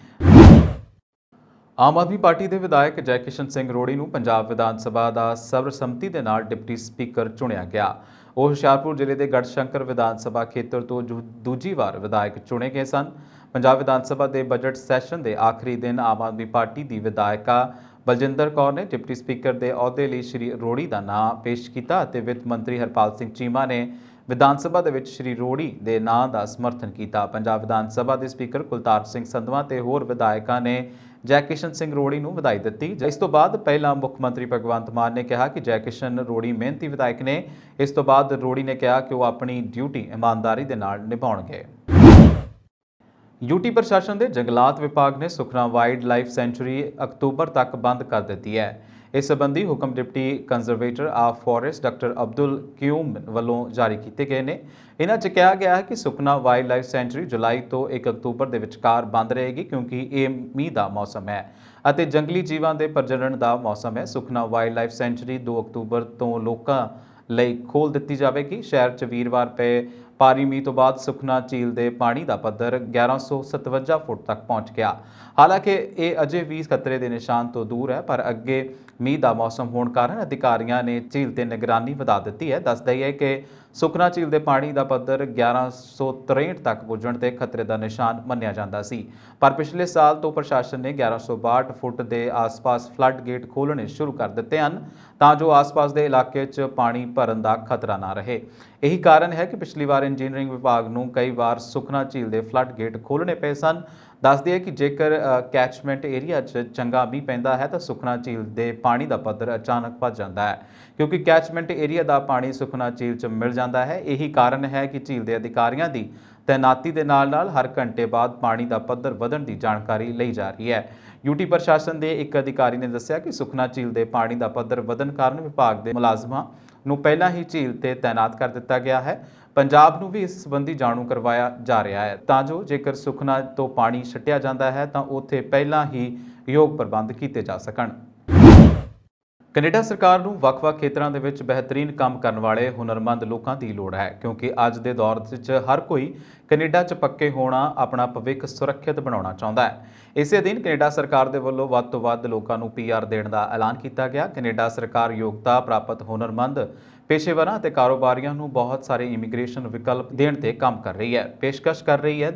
ਆਮ ਆਦਮੀ ਪਾਰਟੀ ਦੇ ਵਿਧਾਇਕ ਜੈ ਕਿਸ਼ਨ ਸਿੰਘ ਰੋੜੀ ਨੂੰ ਪੰਜਾਬ ਵਿਧਾਨ ਸਭਾ ਦਾ ਸਰਬਸੰਮਤੀ ਦੇ ਨਾਲ ਡਿਪਟੀ ਸਪੀਕਰ ਚੁਣਿਆ ਗਿਆ। ਉਹ ਹੁਸ਼ਿਆਰਪੁਰ ਜ਼ਿਲ੍ਹੇ ਦੇ ਗੜਸ਼ੰਕਰ ਵਿਧਾਨ ਸਭਾ ਖੇਤਰ ਤੋਂ ਦੂਜੀ ਵਾਰ ਵਿਧਾਇਕ ਚੁਣੇ ਗਏ ਸਨ। ਪੰਜਾਬ ਵਿਧਾਨ ਸਭਾ ਦੇ ਬਜਟ ਸੈਸ਼ਨ ਦੇ ਆਖਰੀ ਦਿਨ ਆਮ ਆਦਮੀ ਪਾਰਟੀ ਦੀ ਵਿਧਾਇਕਾ ਬਲਜਿੰਦਰ ਕੌਰ ਨੇ ਡਿਪਟੀ ਸਪੀਕਰ ਦੇ ਅਹੁਦੇ ਲਈ ਸ਼੍ਰੀ ਰੋੜੀ ਦਾ ਨਾਂ ਪੇਸ਼ ਕੀਤਾ ਅਤੇ ਵਿੱਤ ਮੰਤਰੀ ਹਰਪਾਲ ਸਿੰਘ ਚੀਮਾ ਨੇ ਵਿਧਾਨ ਸਭਾ ਦੇ ਵਿੱਚ ਸ਼੍ਰੀ ਰੋੜੀ ਦੇ ਨਾਂ ਦਾ ਸਮਰਥਨ ਕੀਤਾ। ਪੰਜਾਬ ਵਿਧਾਨ ਸਭਾ ਦੇ ਸਪੀਕਰ ਕੁਲਤਾਰ ਸਿੰਘ ਸੰਧਵਾਂ ਤੇ ਹੋਰ ਵਿਧਾਇਕਾਂ ਨੇ ਜੈ ਕਿਸ਼ਨ ਸਿੰਘ ਰੋੜੀ ਨੂੰ ਵਧਾਈ ਦਿੱਤੀ। ਇਸ ਤੋਂ ਬਾਅਦ ਪਹਿਲਾਂ ਮੁੱਖ ਮੰਤਰੀ ਭਗਵੰਤ ਮਾਨ ਨੇ ਕਿਹਾ ਕਿ ਜੈ ਕਿਸ਼ਨ ਰੋੜੀ ਮਿਹਨਤੀ ਵਿਧਾਇਕ ਨੇ। ਇਸ ਤੋਂ ਬਾਅਦ ਰੋੜੀ ਨੇ ਕਿਹਾ ਕਿ ਉਹ ਆਪਣੀ ਡਿਊਟੀ ਇਮਾਨਦਾਰੀ ਦੇ ਨਾਲ ਨਿਭਾਉਣਗੇ। ਯੂਟੀ ਪ੍ਰਸ਼ਾਸਨ ਦੇ ਜੰਗਲਾਤ ਵਿਭਾਗ ਨੇ ਸੁਖਨਾ ਵਾਈਲਡ ਲਾਈਫ ਸੈਂਚੁਰੀ ਅਕਤੂਬਰ ਤੱਕ ਬੰਦ ਕਰ ਦਿੱਤੀ ਹੈ। ਇਸ ਸੰਬੰਧੀ ਹੁਕਮ deputy conservator of forest doctor Abdul Qayyum ਵੱਲੋਂ ਜਾਰੀ ਕੀਤੇ ਗਏ ਨੇ। ਇਹਨਾਂ 'ਚ ਕਿਹਾ ਗਿਆ ਹੈ ਕਿ ਸੁਖਨਾ ਵਾਈਲਡ ਲਾਈਫ ਸੈਂਚੁਰੀ ਜੁਲਾਈ ਤੋਂ 1 ਅਕਤੂਬਰ ਦੇ ਵਿਚਕਾਰ ਬੰਦ ਰਹੇਗੀ ਕਿਉਂਕਿ ਇਹ ਮੀਂਹ ਦਾ ਮੌਸਮ ਹੈ ਅਤੇ ਜੰਗਲੀ ਜੀਵਾਂ ਦੇ ਪ੍ਰਜਨਨ ਦਾ ਮੌਸਮ ਹੈ। ਸੁਖਨਾ ਵਾਈਲਡ ਲਾਈਫ ਸੈਂਚੁਰੀ 2 ਅਕਤੂਬਰ ਤੋਂ ਲੋਕਾਂ ਲਈ ਖੋਲ੍ਹ ਦਿੱਤੀ ਜਾਵੇਗੀ। ਸ਼ਹਿਰ 'ਚ ਵੀਰਵਾਰ ਪਏ ਭਾਰੀ ਮੀਂਹ ਤੋਂ ਬਾਅਦ ਸੁਖਨਾ ਝੀਲ ਦੇ ਪਾਣੀ ਦਾ ਪੱਧਰ 1157 ਫੁੱਟ ਤੱਕ ਪਹੁੰਚ ਗਿਆ। ਹਾਲਾਂਕਿ ਇਹ ਅਜੇ ਵੀ ਖਤਰੇ ਦੇ ਨਿਸ਼ਾਨ ਤੋਂ ਦੂਰ ਹੈ, ਪਰ ਅੱਗੇ ਮੀਂਹ ਦਾ ਮੌਸਮ ਹੋਣ ਕਾਰਨ ਅਧਿਕਾਰੀਆਂ ਨੇ ਝੀਲ ਤੇ ਨਿਗਰਾਨੀ ਵਧਾ ਦਿੱਤੀ ਹੈ। ਦੱਸ ਦਈਏ ਕਿ ਸੁਖਨਾ ਝੀਲ ਦੇ ਪਾਣੀ ਦਾ ਪੱਧਰ 1163 ਤੱਕ ਪੁੱਜਣ ਤੇ ਖਤਰੇ ਦਾ ਨਿਸ਼ਾਨ ਮੰਨਿਆ ਜਾਂਦਾ ਸੀ, ਪਰ ਪਿਛਲੇ ਸਾਲ ਤੋਂ ਪ੍ਰਸ਼ਾਸਨ ਨੇ 1162 ਫੁੱਟ ਦੇ ਆਸ-ਪਾਸ ਫਲੱਡ ਗੇਟ ਖੋਲ੍ਹਣੇ ਸ਼ੁਰੂ ਕਰ ਦਿੱਤੇ ਹਨ ਤਾਂ ਜੋ ਆਸ-ਪਾਸ ਦੇ ਇਲਾਕੇ 'ਚ ਪਾਣੀ ਭਰਨ ਦਾ ਖਤਰਾ ਨਾ ਰਹੇ। ਇਹੀ ਕਾਰਨ ਹੈ ਕਿ ਪਿਛਲੀ ਵਾਰ ਇੰਜੀਨੀਅਰਿੰਗ ਵਿਭਾਗ ਨੂੰ ਕਈ ਵਾਰ ਸੁਖਨਾ ਝੀਲ ਦੇ ਫਲੱਡ ਗੇਟ ਖੋਲ੍ਹਣੇ ਪਏ ਸਨ। ਦੱਸ ਦਈਏ ਕਿ ਜੇਕਰ ਕੈਚਮੈਂਟ ਏਰੀਆ 'ਚ ਚੰਗਾ ਮੀਂਹ ਪੈਂਦਾ ਹੈ ਤਾਂ ਸੁਖਨਾ ਝੀਲ ਦੇ ਪਾਣੀ ਦਾ ਪੱਧਰ ਅਚਾਨਕ ਵੱਧ ਜਾਂਦਾ ਹੈ ਕਿਉਂਕਿ ਕੈਚਮੈਂਟ ਏਰੀਆ ਦਾ ਪਾਣੀ ਸੁਖਨਾ ਝੀਲ 'ਚ ਮਿਲ ਜਾਂਦਾ ਹੈ। ਇਹੀ ਕਾਰਨ ਹੈ ਕਿ ਝੀਲ ਦੇ ਅਧਿਕਾਰੀਆਂ ਦੀ ਤੈਨਾਤੀ ਦੇ ਨਾਲ-ਨਾਲ ਹਰ ਘੰਟੇ ਬਾਅਦ ਪਾਣੀ ਦਾ ਪੱਧਰ ਵਧਣ ਦੀ ਜਾਣਕਾਰੀ ਲਈ ਜਾ ਰਹੀ ਹੈ। ਯੂਟੀ ਪ੍ਰਸ਼ਾਸਨ ਦੇ ਇੱਕ ਅਧਿਕਾਰੀ ਨੇ ਦੱਸਿਆ ਕਿ ਸੁਖਨਾ ਝੀਲ ਦੇ ਪਾਣੀ ਦਾ ਪੱਧਰ ਵਧਣ ਕਾਰਨ ਵਿਭਾਗ ਦੇ ਮੁਲਾਜ਼ਮਾਂ ਨੂੰ ਪਹਿਲਾਂ ਹੀ ਝੀਲ ਤੇ ਤੈਨਾਤ ਕਰ ਦਿੱਤਾ ਗਿਆ ਹੈ। ਪੰਜਾਬ ਨੂੰ ਵੀ ਇਸ ਸੰਬੰਧੀ ਜਾਣੂ ਕਰਵਾਇਆ ਜਾ ਰਿਹਾ ਹੈ ਤਾਂ ਜੋ ਜੇਕਰ ਸੁਖਨਾ ਤੋਂ ਪਾਣੀ ਛੱਡਿਆ ਜਾਂਦਾ ਹੈ ਤਾਂ ਉੱਥੇ ਪਹਿਲਾਂ ਹੀ ਯੋਗ ਪ੍ਰਬੰਧ ਕੀਤੇ ਜਾ ਸਕਣ। ਕੈਨੇਡਾ ਸਰਕਾਰ ਨੂੰ ਵੱਖ-ਵੱਖ ਖੇਤਰਾਂ ਦੇ ਵਿੱਚ ਬਿਹਤਰੀਨ ਕੰਮ ਕਰਨ ਵਾਲੇ ਹੁਨਰਮੰਦ ਲੋਕਾਂ ਦੀ ਲੋੜ ਹੈ ਕਿਉਂਕਿ ਅੱਜ ਦੇ ਦੌਰ ਵਿੱਚ ਹਰ ਕੋਈ ਕੈਨੇਡਾ 'ਚ ਪੱਕੇ ਹੋਣਾ, ਆਪਣਾ ਭਵਿੱਖ ਸੁਰੱਖਿਅਤ ਬਣਾਉਣਾ ਚਾਹੁੰਦਾ ਹੈ। ਇਸੇ ਅਧੀਨ ਕੈਨੇਡਾ ਸਰਕਾਰ ਦੇ ਵੱਲੋਂ ਵੱਧ ਤੋਂ ਵੱਧ ਲੋਕਾਂ ਨੂੰ PR ਦੇਣ ਦਾ ਐਲਾਨ ਕੀਤਾ ਗਿਆ। ਕੈਨੇਡਾ ਸਰਕਾਰ ਯੋਗਤਾ ਪ੍ਰਾਪਤ ਹੁਨਰਮੰਦ ਪੇਸ਼ੇਵਰਾਂ ਅਤੇ ਕਾਰੋਬਾਰੀਆਂ ਨੂੰ ਬਹੁਤ ਸਾਰੇ ਇਮੀਗ੍ਰੇਸ਼ਨ ਵਿਕਲਪ ਦੇਣ ਤੇ ਕੰਮ ਕਰ ਰਹੀ ਹੈ, ਪੇਸ਼ਕਸ਼ ਕਰ ਰਹੀ ਹੈ।